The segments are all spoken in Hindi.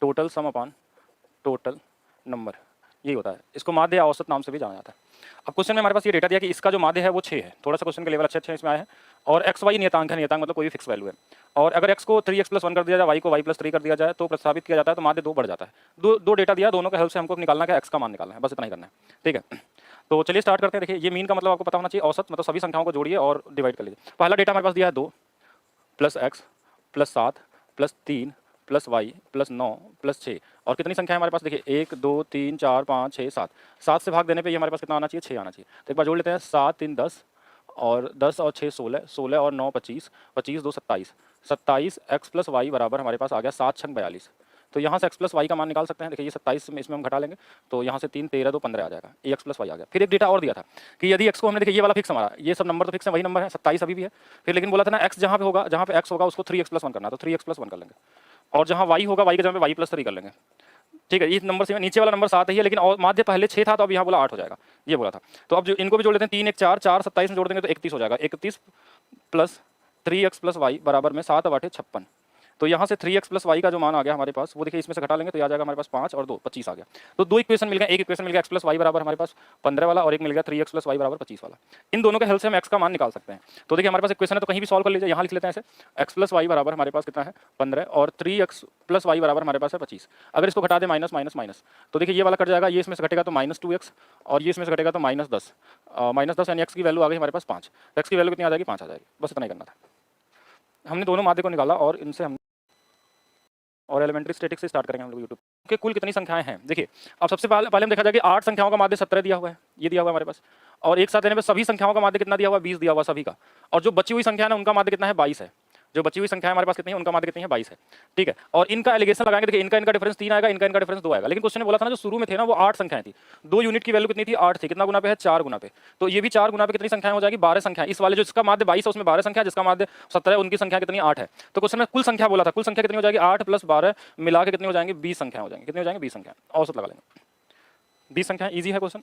Total sum upon total number, यही होता है। इसको माध्य या औसत नाम से भी जाना जाता है। अब क्वेश्चन में हमारे पास ये डेटा दिया कि इसका जो माध्य है वो 6 है, थोड़ा सा क्वेश्चन के लेवल अच्छे इसमें आए हैं, और एक्स वाई नियतांक है, नियतांक मतलब कोई फिक्स वैल्यू है, और अगर एक्स को 3x+1 कर दिया जाए, वाई को y+3 कर दिया जाए तो प्रस्तावित किया जाता है, तो माध्य 2 बढ़ जाता है। दो डेटा दिया, दोनों का हेल्प से हमको निकालना है, एक्स का मान निकालना है, बस इतना ही करना है, ठीक है। तो चलिए स्टार्ट करते हैं। देखिए ये मीन का मतलब आपको पता होना चाहिए, औसत मतलब सभी संख्याओं को जोड़िए और डिवाइड कर लीजिए। पहला डेटा हमारे पास दिया है 2 + x + 7 + 3 + y + 9 + 6, और कितनी संख्या है हमारे पास, देखिए 1 2 3 4 5 6 7, 7 से भाग देने पे ये हमारे पास कितना आना चाहिए, 6 आना चाहिए। तो एक बार जोड़ लेते हैं, 7 3 10 और 10 और 6 16, 16 और 9 25, 25 2 27, 27 x + y बराबर हमारे पास आ गया 7 6 42। तो यहाँ से x + y का मान निकाल सकते हैं। देखिए ये 27 में इसमें हम घटा लेंगे, तो यहाँ से 3 13 2 15 आ जाएगा, ये x + y आ गया। फिर एक डेटा और दिया था कि यदि x को हमने, देखिए ये वाला फिक्स, हमारा ये सब नंबर तो फिक्स है, वही नंबर है 27 अभी भी है। फिर लेकिन बोला था ना x जहाँ पे होगा, जहाँ पे x होगा उसको 3x+1 करना, तो 3x+1 कर लेंगे, और जहाँ y होगा y के जगह पे y+3 कर लेंगे, ठीक है। इस नंबर से नीचे वाला नंबर 7 ही है, लेकिन और माध्य पहले 6 था, तो अब यहाँ बोला 8 हो जाएगा, ये बोला था। तो अब जो इनको भी जोड़ लेते हैं, 3 1 4 4 27 में जोड़ देंगे तो 31 हो जाएगा, 31 + 3x + y बराबर में 7 8 56। तो यहाँ से 3x + y का जो मान आ गया हमारे पास, वो देखिए इसमें से घटा लेंगे तो आ जाएगा हमारे पास 5 और 2 25 आ गया। तो दो इक्वेशन मिल गया, एक इक्वेशन मिल गया x + y बराबर हमारे पास 15 वाला, और एक मिल गया 3x + y बराबर 25 वाला। इन दोनों के हेल्प से हम x का मान निकाल सकते हैं। तो देखिए हमारे पास इक्वेशन है, तो कहीं भी सॉल्व कर लीजिए, यहाँ लिख लेते हैं ऐसे, x + y बराबर हमारे पास कितना है 15, और 3x + y बराबर हमारे पास है 25। अगर इसको घटा दें माइनस माइनस माइनस, तो देखिए ये वाला कट जाएगा, ये इसमें से घटेगा तो -2x, और ये इसमें से घटेगा तो -10, -10 यानी x की वैल्यू आ गई हमारे पास 5। x की वैल्यू कितनी आ जाएगी, 5 आ जाएगी, बस इतना ही करना था। हमने दोनों माध्य को निकाला, और इनसे हम और एलिमेंट्री स्टैटिक्स से स्टार्ट करेंगे हम लोग यूट्यूब के। कुल कितनी संख्याएं हैं, देखिए अब सबसे पहले हम देखा जाए कि 8 संख्याओं का माध्य 17 दिया हुआ है, ये दिया हुआ है हमारे पास, और एक साथ देने पे सभी संख्याओं का माध्य कितना दिया हुआ है, 20 दिया हुआ सभी का, और जो बची हुई संख्या है ना उनका माध्य कितना है, 22 है। जो बची हुई संख्या हमारे पास कितनी है, उनका माध्य कितनी है, 22 है, ठीक है। और इनका एलिगेशन लगाएंगे, देखिए इनका डिफरेंस 3 आएगा, इनका डिफरेंस 2 आएगा, लेकिन क्वेश्चन ने बोला था ना जो शुरू में थे ना वो 8 संख्याएं थी, 2 यूनिट की वैल्यू कितनी थी, 8 थी, कितना गुना पे है, 4 गुना पे। तो ये भी 4 गुना पे कितनी संख्याएं हो जाएगी, 12 संख्या। इस वाले जो इसका माध्य 22 है उसमें 12 संख्या, जिसका माध्य 17 है उनकी संख्या कितनी, 8 है। तो क्वेश्चन में कुल संख्या बोला था, कुल संख्या कितनी हो जाएगी, 8 + 12 मिला के कितनी हो जाएंगे, 20 संख्या हो जाएंगे। कितनी हो जाएंगे, 20 संख्या, औसत लगा लेंगे 20 संख्या। ईजी है क्वेश्चन,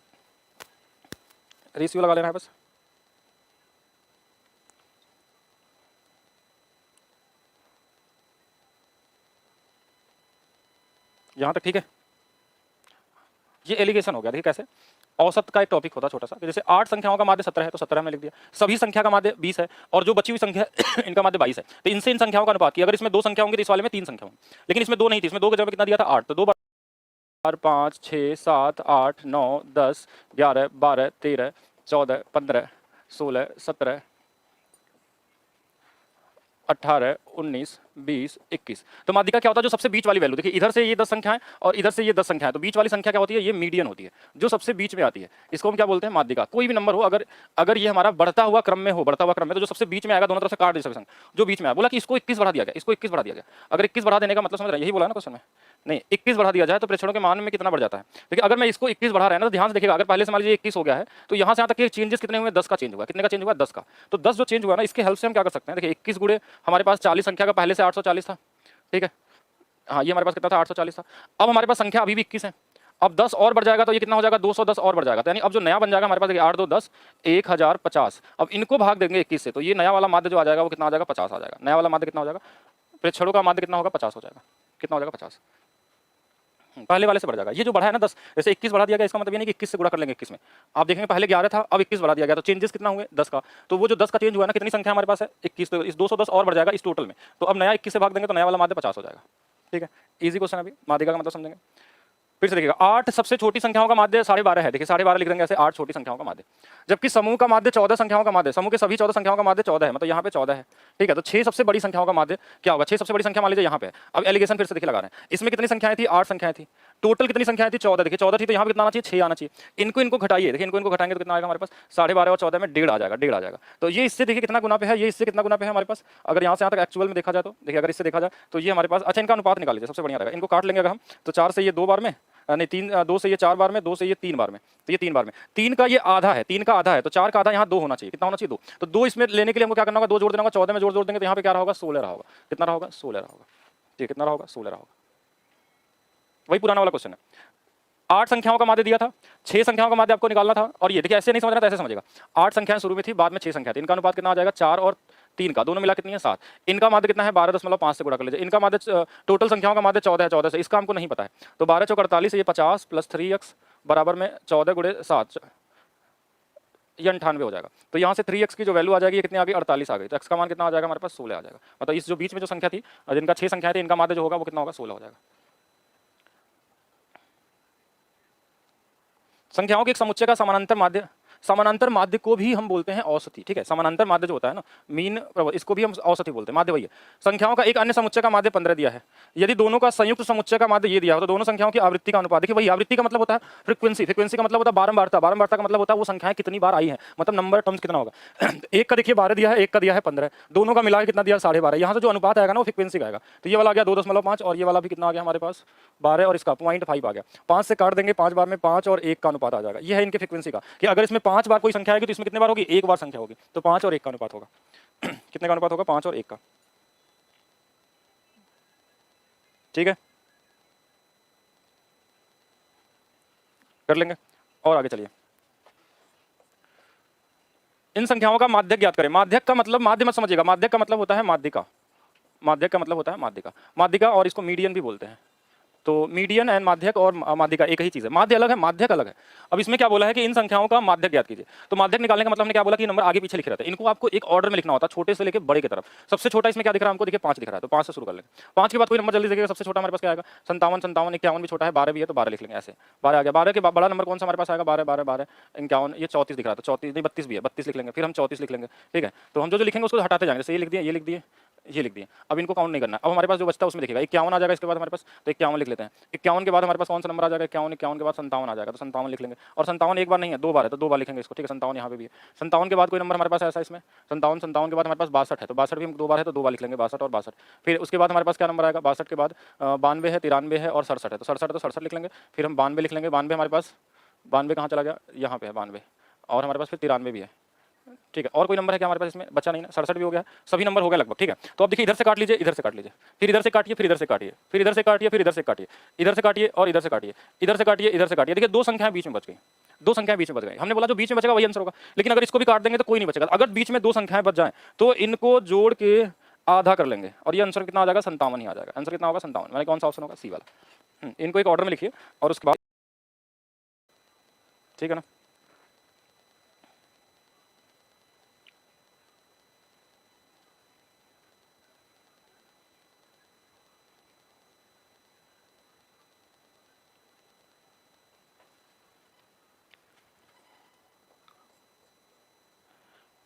रेशियो लगा लेना है बस। यहाँ तक ठीक है। ये एलिगेशन हो गया, देखिए कैसे औसत का एक टॉपिक होता है छोटा सा, जैसे 8 संख्याओं का माध्य 17 है तो 17 में लिख दिया, सभी संख्या का माध्य 20 है, और जो बची हुई संख्या इनका माध्य 22 है, तो इनसे इन संख्याओं का अनुपात किया। अगर इसमें 2 संख्या होंगी तो इस वाले में 3 संख्या होंगी, लेकिन इसमें 2 नहीं थी, इसमें 2 के जगह कितना दिया था, 8। तो 2 4 5 6 7 8 9 10 11 12 13 14 15 16 17 18 19 20 21। तो माध्यिका क्या होता है, जो सबसे बीच वाली वैल्यू, देखिए इधर से ये 10 संख्याएं और इधर से ये 10 संख्याएं, तो बीच वाली संख्या क्या होती है, ये मीडियन होती है, जो सबसे बीच में आती है, इसको हम क्या बोलते हैं, माध्यिका। कोई भी नंबर हो, अगर ये हमारा बढ़ता हुआ क्रम में हो, बढ़ता हुआ क्रम में, तो जो सबसे बीच में आएगा, दोनों तरफ से काट दे सकते, जो बीच में आया, बोला कि इसको 21 बढ़ा दिया गया, इसको 21 बढ़ा दिया गया। अगर 21 बढ़ा देने का मतलब समझ रहे हैं, यही बोला ना क्वेश्चन में, नहीं 21 बढ़ा दिया जाए तो प्रेक्षणों के मान में कितना बढ़ जाता है। देखिए अगर मैं इसको 21 बढ़ा रहा है ना, तो ध्यान से देखिएगा, अगर पहले से मान लीजिए 21 हो गया है, तो यहाँ से यहाँ तक के चेंजेस कितने हुए, 10 का चेंज हुआ, कितने का चेंज हुआ, 10 का। तो 10 जो चेंज हुआ ना, इसके हेल्प से हम क्या कर सकते हैं, देखिए 21 गुणे हमारे पास 40 संख्या का पहले से 840 था, ठीक है, हाँ ये हमारे पास कितना था, 840 था। अब हमारे पास संख्या अभी भी 21 है, अब 10 और बढ़ जाएगा तो ये कितना हो जाएगा, 210 और बढ़ जाएगा। तो यानी अब जो नया बन जाएगा हमारे पास, 8 2 10 1050। अब इनको भाग देंगे 21 से, तो ये नया वाला माध्य जो आ जाएगा वो कितना आ जाएगा, 50 आ जाएगा। नया वाला माध्य कितना हो जाएगा, प्रेक्षणों का माध्य कितना होगा, 50 हो जाएगा। कितना हो जाएगा, 50। पहले वाले से बढ़ जाएगा। ये जो बढ़ा है ना 10, जैसे 21 बढ़ा दिया गया, इसका मतलब ये नहीं कि 21 से गुणा कर लेंगे 21 में। आप देखेंगे पहले 11 था, अब 21 बढ़ा दिया गया, तो चेंजेस कितना हुए, 10 का। तो वो जो 10 का चेंज हुआ ना, कितनी संख्या हमारे पास है, 21, तो इस 210 और बढ़ जाएगा इस टोटल में। तो अब नया 21 से भाग देंगे तो नया वाला माध्य 50 हो जाएगा, ठीक है। इजी क्वेश्चन, अभी माध्यिका का मतलब समझेंगे। फिर से देखिएगा, 8 सबसे छोटी संख्याओं का माध्य 12.5 है, देखिए 12.5 लिख देंगे ऐसे, 8 छोटी संख्याओं का माध्य। जबकि समूह का माध्य 14 संख्याओं का माध्य, समूह के सभी 14 संख्याओं का माध्य 14 है, मतलब यहाँ पे 14 है, ठीक है। तो 6 सबसे बड़ी संख्याओं का माध्य क्या होगा, 6 सबसे बड़ी संख्या मान लीजिए यहाँ पे। अब एलिगेशन फिर से देखिए लगा रहे हैं, इसमें कितनी संख्याएं थी, 8 संख्याएं थी, टोटल कितनी संख्याएं थी, 14। देखिए 14 थी, तो यहाँ पे कितना आना चाहिए, 6 आना चाहिए। इनको घटाइए, देखिए इनको घटाएंगे तो कितना आएगा हमारे पास, 12.5 और 14 में 1.5 आ जाएगा, 1.5 आ जाएगा। तो ये इससे देखिए कितना गुना पे है, ये इससे कितना गुना पे है हमारे पास। अगर यहाँ से यहाँ तक एक्चुअल में देखा जाए तो देखिए, अगर इससे देखा जाए तो ये हमारे पास, अच्छा इनका अनुपात निकाल लीजिए, सबसे बढ़िया रहेगा। इनको काट लेंगे अगर हम, तो 4 से ये 2 बार में, नहीं 3, 2 से ये 4 बार में, 2 से ये 3 बार में, तो ये 3 बार में, 3 का ये आधा है, 3 का आधा है, तो 4 का आधा यहाँ 2 होना चाहिए। कितना होना चाहिए, 2। तो 2 इसमें लेने के लिए हमको क्या करना होगा, 2 जोड़ देना होगा, 14 में जोड़ देंगे तो यहाँ पे क्या होगा, 16 रहा होगा। कितना रहा होगा, 16 रहा होगा, ठीक, कितना रहा होगा, 16 रहा होगा। वही पुराना वाला क्वेश्चन है, 8 संख्याओं का माध्य दिया था, 6 संख्याओं का माध्य आपको निकालना था। और ये देखिए ऐसे नहीं समझना था, ऐसे समझेगा, 8 संख्याएं शुरू में थी, बाद में 6 संख्या थी, इनका अनुपात कितना आ जाएगा, 4 और 3 का, दोनों मिला कितनी है 7। इनका माध्य कितना है 12.5 से गुणा कर लीजिए। इनका माध्य टोटल संख्याओं का माध्य 14 है, 14 से, इसका हमको नहीं पता है। तो 12 चौक 48, ये 50 प्लस 3x बराबर में 14 गुणे 7, ये 98 हो जाएगा। तो यहाँ से 3x की जो वैल्यू आ जाएगी ये कितनी आ गई 48 आ गई। तो x का मान कितना आ जाएगा हमारे पास 16 आ जाएगा। मतलब इस जो बीच में जो संख्या थी, जिनका 6 संख्या थी, इनका माध्य जो होगा वो कितना होगा 16 हो जाएगा। संख्याओं के एक समुच्चय का समानांतर माध्य को भी हम बोलते हैं औसती। ठीक है, समानांतर माध्य जो होता है ना, मीन, इसको भी हम औसती बोलते हैं। माध्य वही है। संख्याओं का एक अन्य समुच्चय का माध्य 15 दिया है। यदि दोनों का संयुक्त समुच्चय का माध्य ये दिया हो तो दोनों संख्याओं की आवृत्ति का अनुपात, देखिए वही आवृत्ति का मतलब होता है फ्रीक्वेंसी, फ्रीक्वेंसी का मतलब होता है बारंबारता, बारंबारता का मतलब होता है वो संख्याएं कितनी बार आई हैं, मतलब नंबर टर्म्स कितना होगा। एक का देखिए 12 दिया है, एक का दिया है 15, दोनों का मिला के कितना दिया 12.5। यहाँ से जो अनुपात आएगा ना वो फ्रीक्वेंसी का आएगा। तो ये वाला आ गया 2.5 और ये वाला भी कितना आ गया हमारे पास 12 और इसका 0.5 आ गया। 5 से काट देंगे, 5 बार में 5 और 1 का अनुपात आ जाएगा। ये है इनके फ्रीक्वेंसी का, कि अगर इसमें 5 बार कोई संख्या आएगी तो इसमें कितने बार होगी, 1 बार संख्या होगी। तो 5 और 1 का अनुपात होगा। कितने का अनुपात होगा 5 और 1 का। ठीक है, कर लेंगे और आगे चलिए। इन संख्याओं का माध्यक ज्ञात करें। माध्यक का मतलब, माध्य मत समझिएगा, माध्यक का मतलब होता है माध्यिका। माध्यक का मतलब होता है माध्यिका, माध्यिका, और इसको मीडियन भी बोलते हैं। तो मीडियन एंड माध्यक और माध्यिका एक ही चीज है। माध्य अलग है, माध्यक अलग है। अब इसमें क्या बोला है कि इन संख्याओं का माध्यक ज्ञात कीजिए। तो माध्यक निकालने का मतलब हमने क्या बोला कि नंबर आगे पीछे लिखे रहते हैं, इनको आपको एक ऑर्डर में लिखना होता है, छोटे से लेकर बड़े की तरफ। सबसे छोटा इसमें क्या दिख रहा है हमको, देखिए 5 दिख रहा है, तो 5 से शुरू कर लेंगे। 5 के बाद कोई नंबर जल्दी देखिएगा, सबसे छोटा हमारे पास क्या आएगा 57, 57, 51 भी छोटा है, 12 भी है तो 12 लिख लेंगे ऐसे। 12 आ गया। 12 के बाद बड़ा नंबर कौन सा हमारे पास आएगा 12, 12, 12, 51, ये 34 दिख रहा था, 34 नहीं 32 भी है, 32 लिख लेंगे, फिर हम 34 लिख लेंगे। ठीक है, तो हम जो लिखेंगे उसको हटाते जाएंगे। जैसे ये लिख दिए, ये लिख दिए, ये लिख दिए। अब इनको काउंट नहीं करना। अब हमारे पास जो बचता है उसमें देखिएगा 51 आ जाएगा इसके बाद हमारे पास, तो 51 लिख लेते हैं। 51 के बाद हमारे पास कौन सा नंबर आ जाएगा 51, 51 के बाद 57 आ जाएगा, तो 57 लिख लेंगे। और 57 एक बार नहीं है, 2 बार है, तो 2 बार लिखेंगे इसको। ठीक है, 57 यहाँ पे भी है। 57 के बाद कोई नंबर हमारे पास ऐसा इसमें 57, 57 के बाद हमारे पास 62 है, तो 62 भी हम 2 बार है तो 2 बार लिख लेंगे, 62 और 62। फिर उसके बाद हमारे पास क्या नंबर आएगा 62 के बाद 92 है, 93 है और 67 है, तो 67 है तो 67 लिख लेंगे। फिर हम 92 लिख लेंगे। 92 हमारे पास, 92 कहाँ चला गया, यहाँ पे है 92, और हमारे पास फिर 93 भी है। ठीक है, और कोई नंबर है क्या हमारे पास इसमें, बचा नहीं ना, 67 भी हो गया, सभी नंबर हो गए लगभग। ठीक है, तो अब देखिए इधर से काट लीजिए, इधर से काट लीजिए, फिर इधर से काटिए, फिर इधर से काटिए, फिर इधर से काटिए, फिर इधर से काटिए, इधर से काटिए और इधर से काटिए, इधर से काटिए, इधर से काटिए। देखिए 2 संख्याएं बीच में बच गई, 2 संख्याएं बीच में बच गई। हमने बोला जो बीच में बचेगा वही आंसर होगा, लेकिन अगर इसको भी काट देंगे तो कोई नहीं बचेगा। अगर बीच में 2 संख्याएं बच जाएं तो इनको जोड़ के आधा कर लेंगे और ये आंसर कितना आ जाएगा 57 ही आ जाएगा। आंसर कितना होगा 57, मैंने कौन सा ऑप्शन होगा सी वाला। इनको एक ऑर्डर में लिखिए और उसके बाद, ठीक है ना।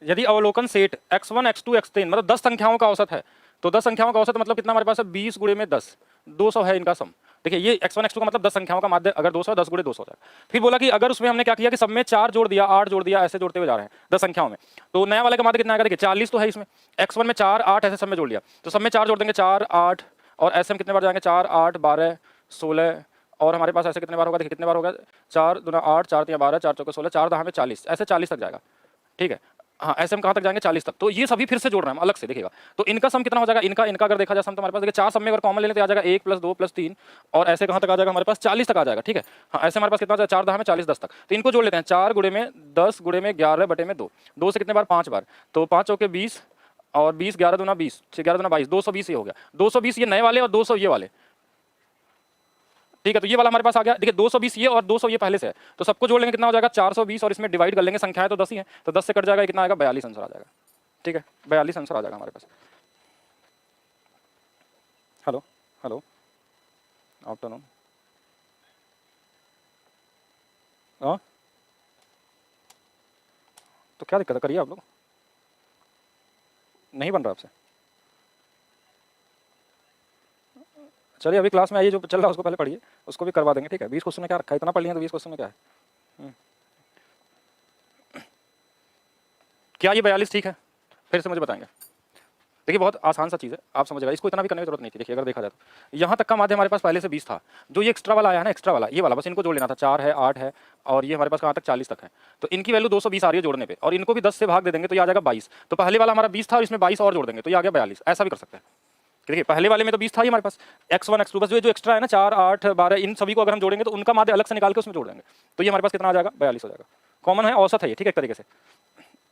यदि अवलोकन सेट x1, x2, x3 मतलब 10 संख्याओं का औसत है, तो 10 संख्याओं का औसत मतलब कितना हमारे पास है 20 गुणे में 10, 200 है इनका सम। देखिए ये x1, x2 का मतलब 10 संख्याओं का माध्य अगर 200 है, 10 गुणे 200 हो जाएगा। फिर बोला कि अगर उसमें हमने क्या किया कि सब में 4 जोड़ दिया, 8 जोड़ दिया, ऐसे जोड़ते हुए जा रहे हैं 10 संख्याओं में, तो नया वाले का माध्य कितना आएगा, देखिए 40 तो है इसमें, x1 में 4, 8 ऐसे सब में जोड़ लिया, तो सब में 4 जोड़ देंगे 4, 8 और ऐसे हम कितने बार जाएंगे 4, 8, 12, 16 और हमारे पास ऐसे कितने बार होगा, देखिए कितने बार होगा 4 दूना 8, 4 3 12, 4 चौके 16, 4 दहा में 40, ऐसे 40 तक जाएगा। ठीक है, हाँ ऐसे हम कहाँ तक जाएंगे 40 तक। तो ये सभी फिर से जोड़ रहे हैं हम अलग से, देखिएगा तो इनका सम कितना हो जाएगा, इनका अगर देखा जाए सम तो हमारे पास देखिए 4 सम में अगर कॉमन ले लेते आ जाएगा 1 + 2 + 3 और ऐसे कहाँ तक आ जाएगा हमारे पास 40 तक आ जाएगा। ठीक है, हाँ ऐसे हमारे पास कितना 4 दहा में 40, 10 तक। तो इनको जोड़ लेते हैं 4 गुणे में 10 गुणे में 11 बटे में 2, 2 से कितने बार 5 बार, तो 5 चौके 20 और 20, 11 दूना 20, 11 दूना 22, 220 ये हो गया। 220 ये नए वाले और 200 ये वाले। ठीक है, तो ये वाला हमारे पास आ गया। देखिए 220 ये और 200 ये पहले से है, तो सबको जोड़ लेंगे कितना हो जाएगा 420 और इसमें डिवाइड कर लेंगे, संख्याएं तो 10 ही है, तो 10 से कट जाएगा कितना आएगा 42 आंसर आ जाएगा। ठीक है, 42 आंसर आ जाएगा हमारे पास। Hello hello, afternoon. हाँ तो क्या दिक्कत है, करिए आप लोग, नहीं बन रहा आपसे। चलिए अभी क्लास में आइए, जो चल रहा है उसको पहले पढ़िए, उसको भी करवा देंगे। ठीक है, 20 क्वेश्चन में क्या रखा है, इतना पढ़ लिया तो 20 क्वेश्चन में क्या है। क्या ये 42 ठीक है, फिर से मुझे बताएंगे। देखिए बहुत आसान सा चीज़ है, आप समझ गए, इसको इतना भी करने की जरूरत नहीं थी। देखिए अगर देखा जाए तो यहाँ तक का माध्य हमारे पास पहले से 20 था, जो ये एक्स्ट्रा वाला आया है ना, एक्स्ट्रा वाला ये वाला बस इनको जोड़ लेना था, 4 है 8 है और ये हमारे पास कहाँ तक 40 तक है, तो इनकी वैल्यू 220 आ रही है जोड़ने पे, और इनको भी 10 से भाग दे देंगे तो ये आ जाएगा 22। तो पहले वाला हमारा 20 था और इसमें 22 और जोड़ देंगे तो ये आ गया 42। ऐसा भी कर सकते हैं। देखिए पहले वाले में तो 20 था ही हमारे पास, x1 x2 बस जो एक्स्ट्रा है ना 4 8 12 इन सभी को अगर हम जोड़ेंगे तो उनका माध्य अलग से निकाल के उसमें जोड़ देंगे, तो ये हमारे पास कितना आ जाएगा 42 हो जाएगा। कॉमन है, औसत है ये। ठीक है, एक तरीके से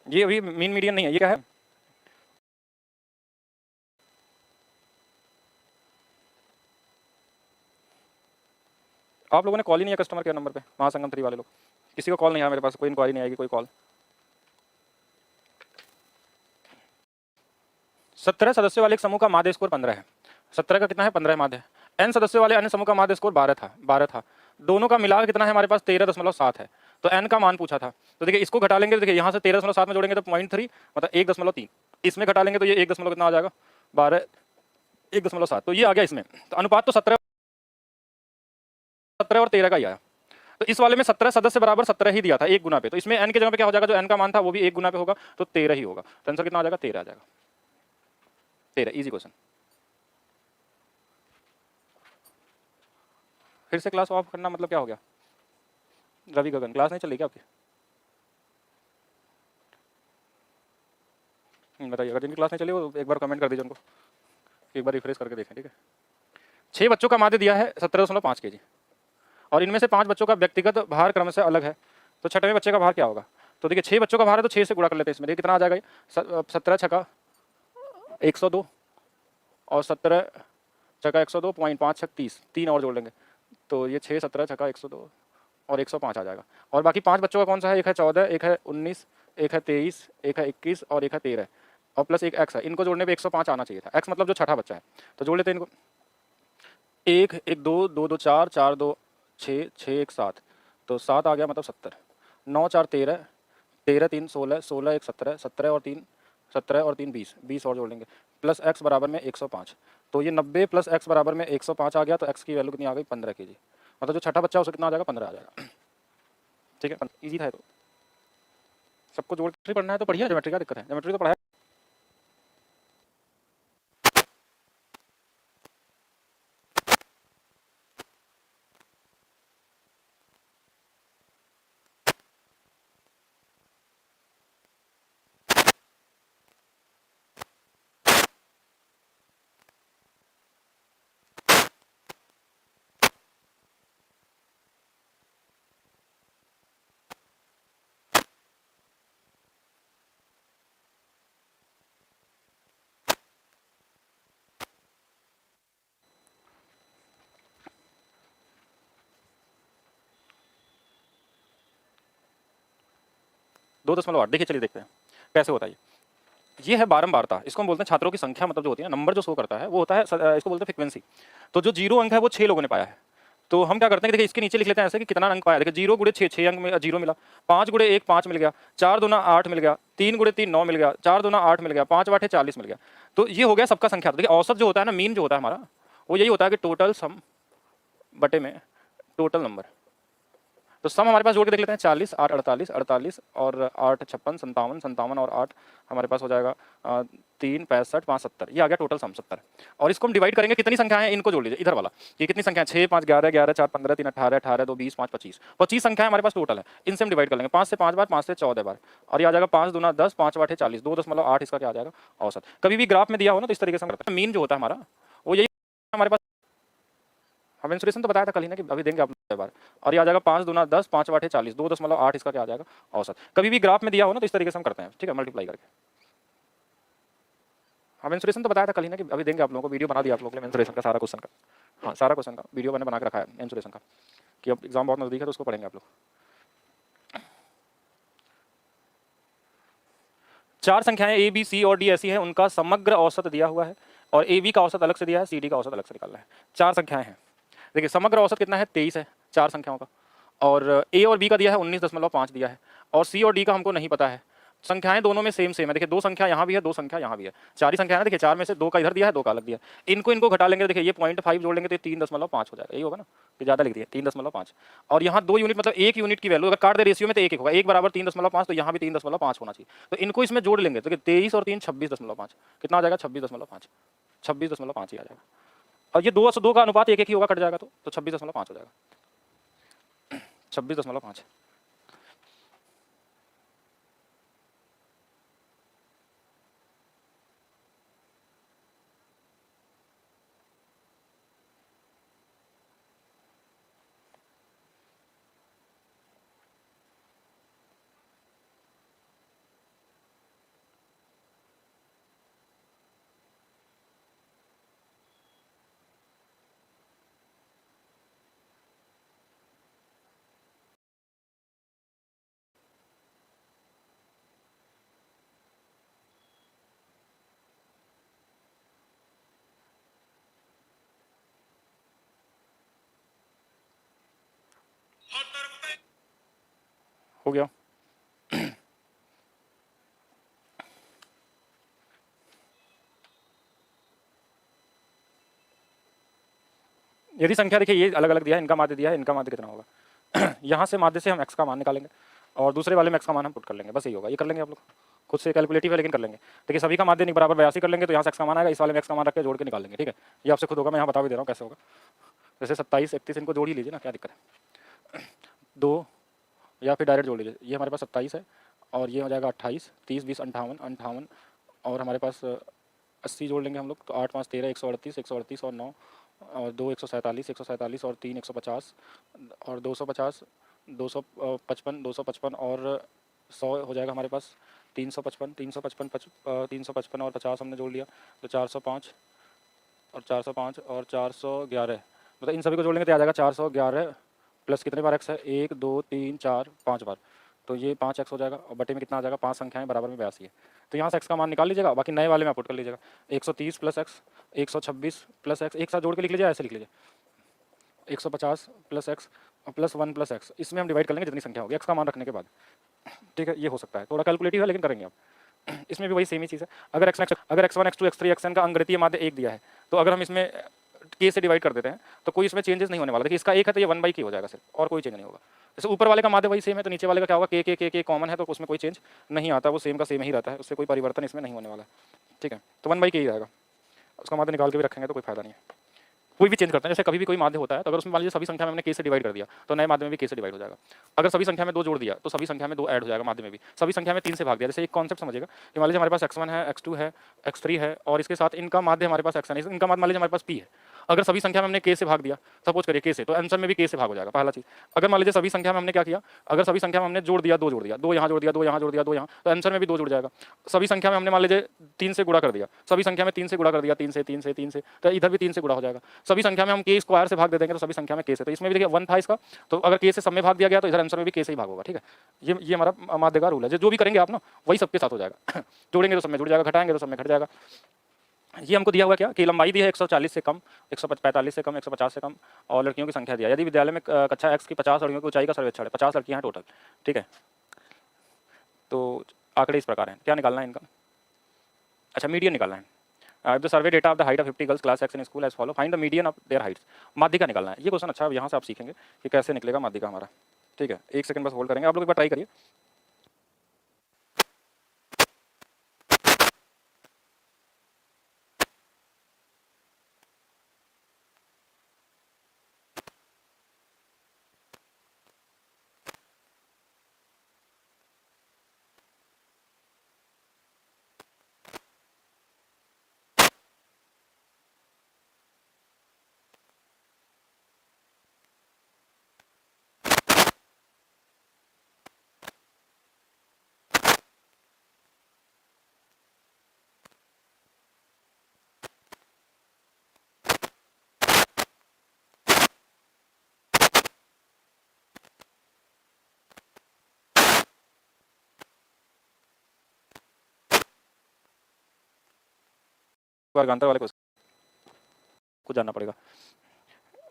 ये अभी मीन मीडियन नहीं है, ये क्या है आप लोगों ने कॉल ही नहीं किया कस्टमर केयर नंबर पे, महासंगम 3 वाले लोग, किसी को कॉल नहीं आया मेरे पास, कोई इंक्वायरी नहीं आएगी, कोई कॉल। 17 सदस्यों वाले एक समूह का माध्य स्कोर 15 है। 17 का कितना है? 15 माध्य। n सदस्यों वाले अन्य समूह का माध्य स्कोर 12 था। दोनों का मिलाकर कितना है हमारे पास? 13.7 है। तो n का मान पूछा था, तो देखिए इसको घटा लेंगे, देखिए यहाँ से 13.7 में जोड़ेंगे तो 0.3 मतलब 1.3, इसमें घटा लेंगे तो ये 1 कितना आ जाएगा? 12 1.7, तो ये आ गया इसमें। तो अनुपात तो 17 और 13 का ही आया। तो इस वाले में 17 सदस्य बराबर 17 ही दिया था 1 गुना पे, तो इसमें n के जगह पे क्या हो जाएगा? जो n का मान था वो भी 1 गुना पे होगा, तो 13 ही होगा। तो आंसर कितना आ जाएगा? 13 आ जाएगा। 13 इजी क्वेश्चन। फिर से क्लास ऑफ करना मतलब क्या हो गया? रवि गगन क्लास नहीं चलेगी आपकी? बताइए, अगर जिनकी क्लास नहीं चली वो एक बार कमेंट कर दीजिए उनको, एक बार रिफ्रेश करके देखें, ठीक है। 6 बच्चों का माध्य दिया है 17.5 kg और इनमें से 5 बच्चों का व्यक्तिगत भार क्रम से अलग है, तो छठवें बच्चे का भार क्या होगा? तो देखिए 6 बच्चों का भार है तो 6 से गुणा कर लेते हैं इसमें, देखिए कितना आ जाएगा? 17 छका 102 और 17 छका 102 .5 छक 30, 3 और जोड़ लेंगे तो ये 6 17 छका 102 और 105 आ जाएगा। और बाकी 5 बच्चों का कौन सा है? एक है 14, एक है 19, एक है 23, एक है 21 और एक है 13 और प्लस एक एक्स है। इनको जोड़ने पे 105 आना चाहिए था, एक्स मतलब जो छठा बच्चा है। तो जोड़ लेते हैं इनको, 1 1 2 2 2 4 4 2 6 6 1 7, तो 7 आ गया मतलब 70, 9 4 13, 13 3 16, 16 1 17, 17 और 3 17 और 3 20, 20 और जोड़ लेंगे प्लस एक्स बराबर में 105, तो ये 90 प्लस एक्स बराबर में 105 आ गया। तो एक्स की वैल्यू कितनी आ गई? 15 kg, मतलब जो छठा बच्चा है उसे कितना आ जाएगा? 15 आ जाएगा। ठीक है, इजी था। तो सबको जोड़ के पढ़ना है तो पढ़िए, ज्योमेट्री का दिक्कत है? ज्योमेट्री तो पढ़ा है। दो दशमलव आठ, देखिए चलिए देखते हैं कैसे होता है ये है बारंबारता, इसको हम बोलते हैं छात्रों की संख्या, मतलब जो होती है नंबर जो शो करता है वो होता है इसको बोलते हैं फ्रीक्वेंसी। तो जो 0 अंक है वो 6 लोगों ने पाया है, तो हम क्या करते हैं कि देखिए इसके नीचे लिख लेते हैं ऐसे कि कितना अंक पाया। देखिए 0 गुड़े 6 6 अंक में 0 मिला, 5 गुड़े 1 5 मिल गया, 4 दूना 8 मिल गया, 3 गुड़े 3 9 मिल गया, 4 दूना 8 मिल गया, 5 8 40 मिल गया। तो ये हो गया सबका संख्या। तो देखिए औसत जो होता है ना, मीन जो होता है हमारा, वो यही होता है कि टोटल सम बटे में टोटल नंबर। तो सम हमारे पास जोड़ के देख लेते हैं, 40 8 48 48 और 8 56 57 57 और 8 हमारे पास हो जाएगा 3 65 5 70, ये आ गया टोटल सम 70। और इसको हम डिवाइड करेंगे, कितनी संख्या है इनको जोड़ लीजिए इधर वाला, ये कितनी संख्या है? 6 5 11 11 4 15 3 18 18 2 20 5 25, 25 संख्या हमारे पास टोटल है। इनसे हम डिवाइड कर लेंगे 5 से 5 बार, 5 से 14 बार, और ये आ जाएगा 5 दूना 10 5 8 40, 2.8 इसका क्या आ जाएगा? औसत। कभी भी ग्राफ में दिया हो ना तो इस तरीके से हम करते हैं। मीन जो होता है हमारा वो यही हमारे पास, हम इंसुलेशन तो बताया था कल ही ना कि अभी देंगे आप लोग बार, और ये आ जाएगा 5 दूना 10 5 8 40, 2.8 इसका क्या आ जाएगा? औसत। कभी भी ग्राफ में दिया हो ना तो इस तरीके से हम करते हैं, ठीक है, मल्टीप्लाई करके। हम इंसुलेशन तो बताया था कल ही ना कि अभी देंगे आप लोगों को, वीडियो बना दिया आप लोगों के लिए इंसुलेशन का सारा क्वेश्चन का। हाँ, सारा क्वेश्चन का वीडियो मैंने बना के रखा है इंसुलेशन का, कि अब एग्जाम बहुत नजदीक है तो उसको पढ़ेंगे आप लोग। 4 संख्याएं ए बी सी और डी ऐसी हैं, उनका समग्र औसत दिया हुआ है और ए बी का औसत अलग से दिया है, सी डी का औसत अलग से निकालना है। 4 संख्याएं हैं, देखिए समग्र औसत कितना है? 23 है 4 संख्याओं का, और ए और बी का दिया है 19.5 दिया है, और सी और डी का हमको नहीं पता है। संख्याएं दोनों में सेम सेम है, देखिए 2 संख्या यहाँ भी है 2 संख्या यहाँ भी है, 4 ही संख्या है ना। देखिए 4 में से 2 का इधर दिया है 2 का अलग दिया है, इनको घटा लेंगे, देखिए ये 0.5 जोड़ लेंगे तो 3.5 हो जाएगा, यही होगा ना, ये ज़्यादा लिख दिया 3.5। और यहाँ 2 यूनिट मतलब 1 यूनिट की वैल्यू अगर काट दे रेशियो में तो 1 1 होगा, 1 बराबर 3.5, तो यहाँ भी 3.5 होना चाहिए। तो इनको इसमें जोड़ लेंगे तो 23 और 3 26.5, कितना आ जाएगा? 26.5, 26.5 ही आ जाएगा। और ये 2 का अनुपात 1 1 ही होगा, कट जाएगा तो 26.5 हो जाएगा, 26.5। हो गया। यदि संख्या देखिए ये अलग अलग दिया है, इनका माध्य दिया है, इनका माध्य कितना होगा यहाँ से माध्य से हम x का मान निकालेंगे और दूसरे वाले में x का मान हम पुट कर लेंगे, बस यही होगा। ये कर लेंगे आप लोग खुद से, कैलकुलेटिव है लेकिन कर लेंगे। देखिए सभी का माध्य नहीं बराबर 82 कर लेंगे तो यहाँ से x का मान आएगा, इस वाले में x का मान रख के जोड़ के निकाल लेंगे, ठीक है। ये आपसे खुद होगा, मैं यहाँ बता भी दे रहा हूँ कैसे होगा। जैसे 27 31 इनको जोड़ ही लीजिए ना, क्या दिक्कत है। 2 या फिर डायरेक्ट जोड़ लीजिए, ये हमारे पास 27 है और ये हो जाएगा 28, 30 20 58 58 और हमारे पास 80 जोड़ लेंगे हम लोग तो 8 5 13 138 138 और 9 और 2 147 147 और 3 150 और 250 255 255 और 100 हो जाएगा हमारे पास 355 355 355 और 50 हमने जोड़ लिया तो 405 और 405 और 411, मतलब इन सभी को जोड़ लेंगे तो आ जाएगा 411 प्लस कितने बार x है 1 2 3 4 5 बार, तो ये 5x हो जाएगा और बटे में कितना आ जाएगा 5 संख्याएं बराबर में 82 है। तो यहाँ से x का मान निकाल लीजिएगा, बाकी नए वाले में पुट कर लीजिएगा 130 प्लस x 126 प्लस x, एक साथ जोड़ के लिख लीजिए, ऐसे लिख लीजिए 150 plus x plus 1 plus x, इसमें हम डिवाइड कर लेंगे जितनी संख्या होगी x का मान रखने के बाद, ठीक है। ये हो सकता है, थोड़ा कैलकुलेटिव है लेकिन करेंगे आप। इसमें भी वही सेम ही चीज़ है। अगर x1 x2 x3 xn का अंगगणितीय माध्य 1 दिया है तो अगर हम इसमें k से डिवाइड कर देते हैं तो कोई इसमें चेंजेस नहीं होने वाला। देखिए इसका 1 है तो ये 1/k हो जाएगा सिर्फ, और कोई चेंज नहीं होगा। जैसे ऊपर वाले का माध्य वही सेम है तो नीचे वाले का क्या होगा, k कॉमन है तो उसमें कोई चेंज नहीं आता, वो सेम का सेम ही रहता है, उससे कोई परिवर्तन इसमें नहीं होने वाला, ठीक है। तो 1/k ही रहेगा, उसका माध्य निकाल के भी रखेंगे तो कोई फायदा नहीं है। कोई भी चेंज करते हैं, जैसे कभी भी कोई माध्य होता है तो अगर उसमें मान लीजिए सभी संख्या में हमने k से डिवाइड कर दिया तो नए माध्य में भी k से डिवाइड हो जाएगा। अगर सभी संख्या में 2 जोड़ दिया तो सभी संख्या में 2 ऐड हो जाएगा माध्य में भी। सभी संख्या में 3 से भाग दिया, जैसे एक कॉन्सेप्ट समझिएगा कि मान लीजिए हमारे पास x1 है x2 है x3 है और इसके साथ इनका माध्य हमारे पास xn है, इनका माध्य मान लीजिए हमारे पास p है। अगर सभी संख्या में हमने k से भाग दिया, सपोज करिए k से, तो आंसर में भी k से भाग हो जाएगा, पहला चीज। अगर मान लीजिए सभी संख्या में हमने क्या किया, अगर सभी संख्या में हमने जोड़ दिया, 2 जोड़ दिया, 2 यहाँ जोड़ दिया, 2 यहाँ जोड़ दिया, 2 यहाँ, तो आंसर में भी 2 जुड़ जाएगा। सभी संख्या में हमने मान लीजिए 3 से गुणा कर दिया, सभी संख्या में 3 से गुणा कर दिया, 3 से 3 से 3 से, तो इधर भी 3 से गुणा हो जाएगा। सभी संख्या में हम k स्क्वायर से भाग दे देंगे तो सभी संख्या में k से, तो इसमें भी देखिए 1 था इसका, तो अगर k से सब में भाग दिया गया तो इधर आंसर में भी k से ही भाग होगा, ठीक है। ये हमारा माध्य का रूल है, जो भी करेंगे आप ना वही सबके साथ हो जाएगा। जोड़ेंगे तो सब में जुड़ जाएगा, घटाएंगे तो सब में घट जाएगा। ये हमको दिया हुआ क्या कि लंबाई दी है 140 से कम, 145 से कम, 150 से कम और लड़कियों की संख्या दिया। यदि विद्यालय में कक्षा x की 50 लड़कियों की ऊंचाई का सर्वेक्षण है, 50 लड़कियां हैं टोटल, ठीक है। तो आंकड़े इस प्रकार हैं, क्या निकालना है इनका, अच्छा मीडियन निकालना है। If the survey data of the height of 50 girls class X in school as follow, find the median of their heights। माध्यिका निकालना है। ये क्वेश्चन अच्छा है, यहाँ से आप सीखेंगे कि कैसे निकलेगा माध्यिका हमारा, ठीक है। एक सेकंड बस होल्ड करेंगे, आप लोग एक बार ट्राई करिए। वर्गांतर वाले को जानना पड़ेगा,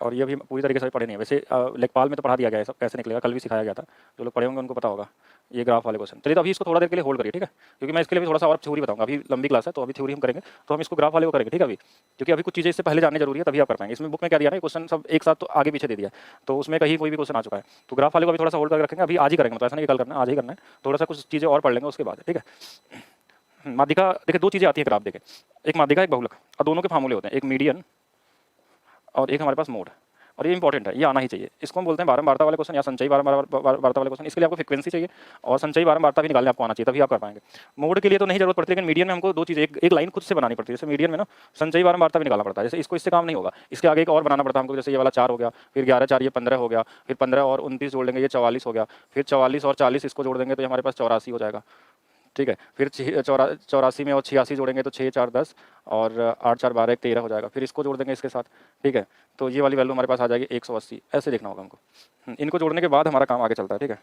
और ये भी पूरी तरीके से पढ़े नहीं है वैसे। लेखपाल में तो पढ़ा दिया गया है सब कैसे निकलेगा, कल भी सिखाया गया था, जो लोग पढ़े होंगे उनको पता होगा ये ग्राफ वाले क्वेश्चन। चलिए तो अभी इसको थोड़ा देर के लिए होल्ड करिए, ठीक है, क्योंकि मैं इसके लिए भी थोड़ा सा और थ्योरी बताऊंगा। अभी लंबी क्लास है तो अभी थ्योरी हम करेंगे, तो हम इसको ग्राफ वाले को करेंगे, ठीक है अभी, क्योंकि अभी कुछ चीज़ें इससे पहले जाननी जरूरी है तभी आप कर पाएंगे। इसमें बुक में क्या दिया ना क्वेश्चन सब एक साथ तो आगे पीछे दे दिया, तो उसमें कहीं कोई भी क्वेश्चन आ चुका है, तो ग्राफ वाले को भी थोड़ा सा होल्ड करके रखेंगे। अभी आज ही करेंगे, मतलब ऐसा नहीं कल करना, आज ही करना है, थोड़ा सा कुछ चीज़ें और पढ़ लेंगे उसके बाद, ठीक है। माध्यिका देखिए 2 चीज़ें आती है ग्राफ देखे, एक माध्यिका एक बहुलक, और दोनों के फार्मूले होते हैं, एक मीडियन और एक हमारे पास मोड, और ये इंपॉर्टेंट है, ये आना ही चाहिए। इसको हम बोलते हैं बारंबारता वाले क्वेश्चन या संचयी बारंबारता वाले क्वेश्चन। इसके लिए आपको फ्रीक्वेंसी चाहिए और संचयी बारंबारता भी निकालने आपको आना चाहिए, तभी आप कर पाएंगे। मोड के लिए तो नहीं जरूरत पड़ती, लेकिन मीडियन में हमको 2 चीज़ें एक लाइन खुद से बनानी पड़ती है। जैसे मीडियन में ना संचयी बारंबारता भी निकालना पड़ता है, जैसे इसको इससे काम नहीं होगा, इसके आगे एक और बनाना पड़ता है हमको, जैसे ये वाला 4 हो गया, फिर 11 4 ये 15 हो गया, फिर 15 और 29 जोड़ लेंगे ये 44 हो गया, फिर 44 और 40 इसको जोड़ देंगे तो हमारे पास 84 हो जाएगा, ठीक है। फिर 84 में और 86 जोड़ेंगे तो 6 4 10 और 8 4 12 13 हो जाएगा, फिर इसको जोड़ देंगे इसके साथ, ठीक है। तो ये वाली वैल्यू हमारे पास आ जाएगी 180, ऐसे देखना होगा हमको। इनको जोड़ने के बाद हमारा काम आगे चलता है, ठीक है।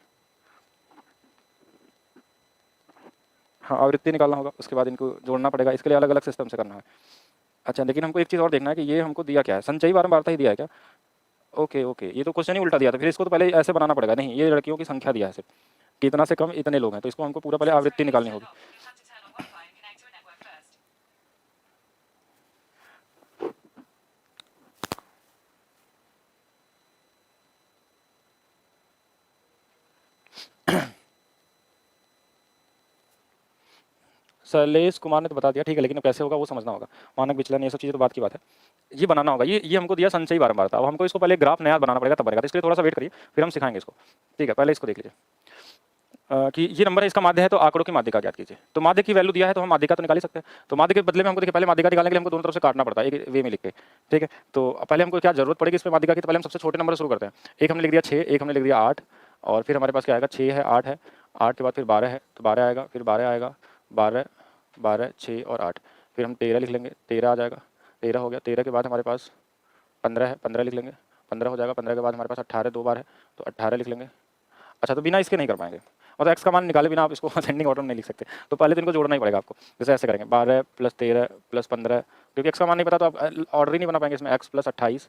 हाँ आवृत्ति निकालना होगा, उसके बाद इनको जोड़ना पड़ेगा, इसके लिए अलग अलग सिस्टम से करना है। अच्छा लेकिन हमको एक चीज़ और देखना है कि ये हमको दिया क्या है, संचयी बारंबारता ही दिया है क्या? ओके ओके, ये तो क्वेश्चन ही उल्टा दिया था, फिर इसको तो पहले ऐसे बनाना पड़ेगा। नहीं, ये लड़कियों की संख्या दिया है सिर्फ, कितना से कम इतने लोग हैं, तो इसको हमको पूरा पहले आवृत्ति निकालनी होगी। शैलेश कुमार ने तो बता दिया, ठीक है, लेकिन अब कैसे होगा वो समझना होगा। मानक विचलन ये सब चीज़ें तो बात की बात है, ये बनाना होगा। ये हमको दिया संचयी बारंबार था, अब हमको इसको पहले ग्राफ नया बनाना पड़ेगा, तब बनेगा। तो इसके लिए थोड़ा सा वेट करिए, फिर हम सिखाएंगे इसको, ठीक है। पहले इसको देख लीजिए कि ये नंबर है, इसका माध्य है, तो आंकड़ों की माध्यिका ज्ञात कीजिए। तो माध्य की वैल्यू दिया है तो हम माध्यिका तो निकाल ही सकते हैं। तो माध्य के बदले में हमको देखिए, पहले माध्यिका निकालने के लिए हमको दोनों तरफ से काटना पड़ता है, एक वे में लिख के, ठीक है। तो पहले हमको क्या जरूरत पड़ेगी इसमें माध्यिका की, तो पहले हम सबसे छोटे नंबर शुरू करते हैं। एक हमने लिख दिया 6, एक हमने लिख दिया 8, और फिर हमारे पास क्या आएगा, 6 है, 8 है, 8 के बाद फिर 12 है, तो 12 आएगा, फिर 12 आएगा, 12, 12, 6 और 8, फिर हम 13 लिख लेंगे, 13 आ जाएगा, 13 हो गया। 13 के बाद हमारे पास 15 है, 15 लिख लेंगे, 15 हो जाएगा। 15 के बाद हमारे पास 18 2 बार है, तो 18 लिख लेंगे। अच्छा, तो बिना इसके नहीं कर पाएंगे, मतलब एक्स का मान निकाले बिना आप इसको असेंडिंग ऑर्डर में नहीं लिख सकते, तो पहले तो इनको जोड़ना ही पड़ेगा आपको। जैसे ऐसे करेंगे 12 + 13 + 15, क्योंकि एक्स का मान नहीं पता तो आप ऑर्डर ही नहीं बना पाएंगे इसमें। x + 28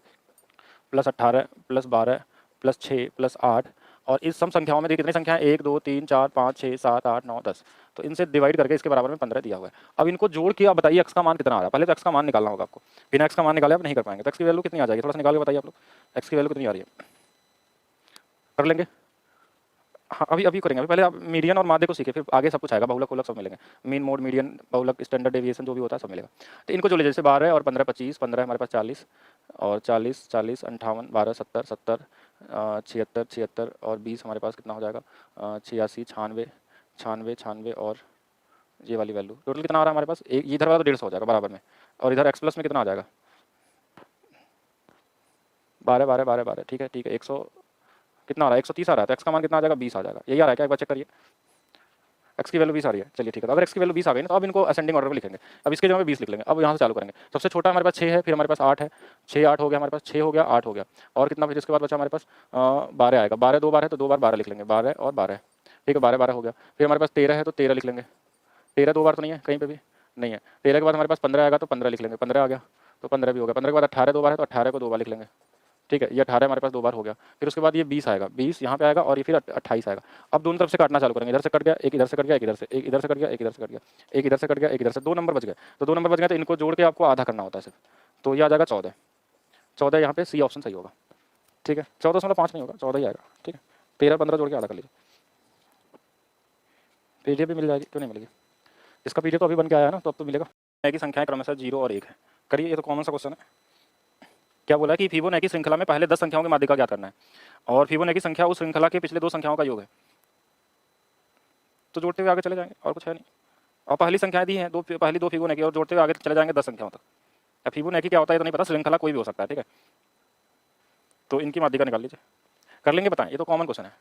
+ 18 + 12 + 6 + 8, और इस सम संख्याओं में कितनी संख्या है, 1 2 3 4 5 6 7 8 9 10, तो इनसे डिवाइड करके इसके बराबर में 15 दिया हुआ है। अब इनको जोड़ के आप बताइए एक्स का मान कितना आ रहा है। पहले तो एक्स का मान निकालना होगा आपको, बिना एक्स का मान निकाले आप नहीं कर पाएंगे। तो एक्स की वैल्यू कितनी आ जाएगी, थोड़ा सा निकाल के बताइए आप लोग, एक्स की वैल्यू कितनी आ रही है, कर लेंगे। हाँ, अभी करेंगे। अभी पहले आप मीडियन और माध्य को सीखे, फिर आगे सब कुछ आएगा, बहुलक उलक सब मिलेंगे, मीन मोड मीडियन बहुलक स्टैंडर्ड डेविएशन जो भी होता है सब मिलेगा। तो इनको जो ले, जैसे 12 और 15 25, 15 हमारे पास 40, और 40 40 58, 12 70 70, 76 76, और 20 हमारे पास कितना हो जाएगा, 86 96 96 96, और ये वाली वैल्यू टोटल कितना आ रहा है हमारे पास, एक इधर वाला तो 150 हो जाएगा बराबर में, और इधर एक्स प्लस में कितना आ जाएगा, 12 12 12 12, ठीक है ठीक है, 100 कितना आ रहा है, 130 आ रहा है, तो एक्स का मान कितना आ जाएगा, 20 आ जाएगा। यही आ रहा है क्या, एक बार चेक करिए, एक्स की वैल्यू 20 आ रही है। चलिए ठीक है, तो अगर एक्स की वैल्यू 20 आ गई ना, तो अब इनको असेंडिंग ऑर्डर में लिखेंगे। अब इसके जगह में 20 लिख लेंगे। अब यहाँ से चालू करेंगे, सबसे छोटा हमारे पास 6 है, फिर हमारे पास 8 है, 6 8 हो गया हमारे पास, 6 हो गया, 8 हो गया, और कितना, फिर इसके बाद बचा हमारे पास 12 आएगा। 12 2 बार है, तो 2 बार 12 लिख लेंगे, 12 और 12, ठीक है, 12 12 हो गया। फिर हमारे पास 13 है, तो 13 लिख लेंगे, 13 2 बार तो नहीं है कहीं पर भी, नहीं है। 13 के बाद हमारे पास 15 आएगा, तो 15 लिख लेंगे, 15 आ गया, तो 15 भी हो गया। 15 के बाद 18 2 बार है, तो 18 को 2 बार लिख लेंगे, ठीक है, ये 18 हमारे पास 2 बार हो गया। फिर उसके बाद ये 20 आएगा, 20 यहाँ पे आएगा, और ये फिर 28 आएगा। अब दोनों तरफ से काटना चालू करेंगे, इधर से कट गया, एक इधर से कट गया, एक इधर से, एक इधर से कट गया, एक इधर से कट गया, एक इधर से कट गया, एक इधर से, 2 नंबर बच गए। तो 2 नंबर बच गए, तो इनको जोड़ के आपको आधा करना होता है सिर्फ, तो ये आ जाएगा 14। 14 यहाँ पे सी ऑप्शन सही होगा, ठीक है। 14.5 नहीं होगा, 14 ही आएगा, ठीक है। 13 15 जोड़ के आधा कर लीजिए, पीडीएफ भी मिल जाएगी, क्यों नहीं मिलेगी। इसका पीडीएफ तो अभी बन के आया है ना, तो अब तो मिलेगा। की संख्याएं क्रमशः 0 और 1 है, करिए, ये तो कॉमन सा क्वेश्चन है। क्या बोला कि फिबोनाची श्रृंखला में पहले 10 संख्याओं की माध्यिका ज्ञात करना है, और फिबोनाची संख्या उस श्रृंखला के पिछले 2 संख्याओं का योग है। तो जोड़ते हुए आगे चले जाएंगे, और कुछ है नहीं। और पहली संख्याएं दी हैं, पहली 2 फिबोनाची, और जोड़ते हुए आगे चले जाएंगे 10 संख्याओं तक। अब फिबोनाची क्या होता है तो नहीं पता, श्रृंखला कोई भी हो सकता है, ठीक है। तो इनकी माध्यिका निकाल लीजिए, कर लेंगे, बताएं, ये तो कॉमन क्वेश्चन है।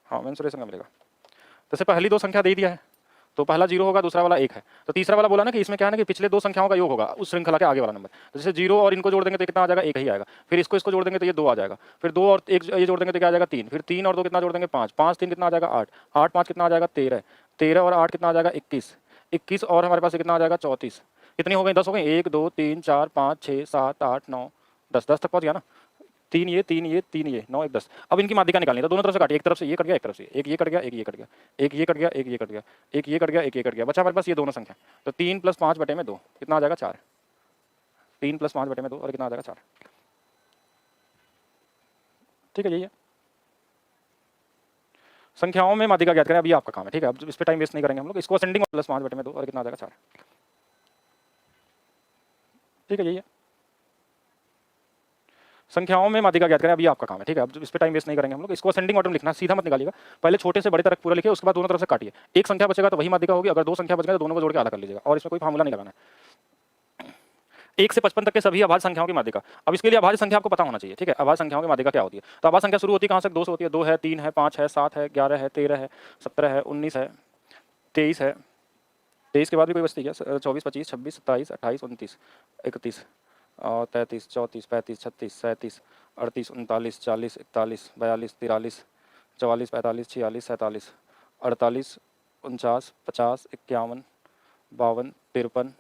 हाँ, मेंसुरेशन का मिलेगा। जैसे पहली 2 संख्या दे दिया है, तो पहला 0 होगा, दूसरा वाला 1 है, तो तीसरा वाला बोला ना कि इसमें क्या है ना कि पिछले 2 संख्याओं का योग होगा उस श्रृंखला के आगे वाला नंबर। तो जैसे 0 और इनको जोड़ देंगे तो कितना आ जाएगा, 1 ही आएगा। फिर इसको जोड़ देंगे तो ये 2 आ जाएगा। फिर 2 और 1 ये जोड़ देंगे तो क्या आ जाएगा, 3। फिर 3 और 2 कितना जोड़ देंगे, 5। 5 3 कितना आ जाएगा, 8। 8 5 कितना आ जाएगा, 13। 13 और 8 कितना आ जाएगा, 21। 21 और हमारे पास कितना आ जाएगा, 34। कितनी हो गई, 10 हो गई, 1 2 3 4 5 6 7 8 9 10, 10 तक पहुँच गया ना। 3 ये 3 ये 3 ये 9 1 10। अब इनकी माध्यिका निकालनी है, तो दोनों तरफ से काटिए, एक तरफ से ये कट गया, एक तरफ से एक ये कट गया, एक ये कट गया, एक ये कट गया, एक ये कट गया, एक ये कट गया, एक ये कट गया, बचा हमारे पास ये दोनों संख्या। तो 3 + 5 बटे में 2 कितना आ जाएगा, 4। 3 + 5 बटे में 2, और कितना आ जाएगा, 4, ठीक है। यही है, संख्याओं में माध्यिका ज्ञात करें, अभी आपका काम है, ठीक है। अब इस पर टाइम वेस्ट नहीं करेंगे हम लोग, इसको असेंडिंग +5 बटे में 2, और कितना आ जाएगा, 4, ठीक है। यही है, संख्याओं में माध्यिका ज्ञात करें, अभी आपका काम है, ठीक है। अब इस पे टाइम वेस्ट नहीं करेंगे हम लोग, इसको असेंडिंग ऑर्डर में लिखना, सीधा मत निकालिएगा, पहले छोटे से बड़े तक पूरा लिखिए, उसके बाद दोनों तरफ से काटिए। एक संख्या बचेगा तो वही माध्यिका होगी, अगर 2 संख्या बच गए तो दोनों को जोड़ के आधा कर लीजिएगा, और इसमें कोई फार्मूला नहीं लगाना है। 1 से 55 तक के सभी अभाज्य संख्याओं की माध्यिका। अब इसके लिए अभाज्य संख्या आपको पता होना चाहिए, ठीक है। अभाज्य संख्याओं की माध्यिका क्या होती है, तो अभाज्य संख्या शुरू होती है कहाँ से, 2 से होती है। 2 है, 3 है, 5 है, 7 है, 11 है, 13 है, 17 है, 19 है, 23 है, 23 के बाद भी कोई बचती है, 24 25 26 27 28 29 31 और 33 34 35 36 37 38 39 40 41 42 43 44 45 46 47 48 49 50 51 52 53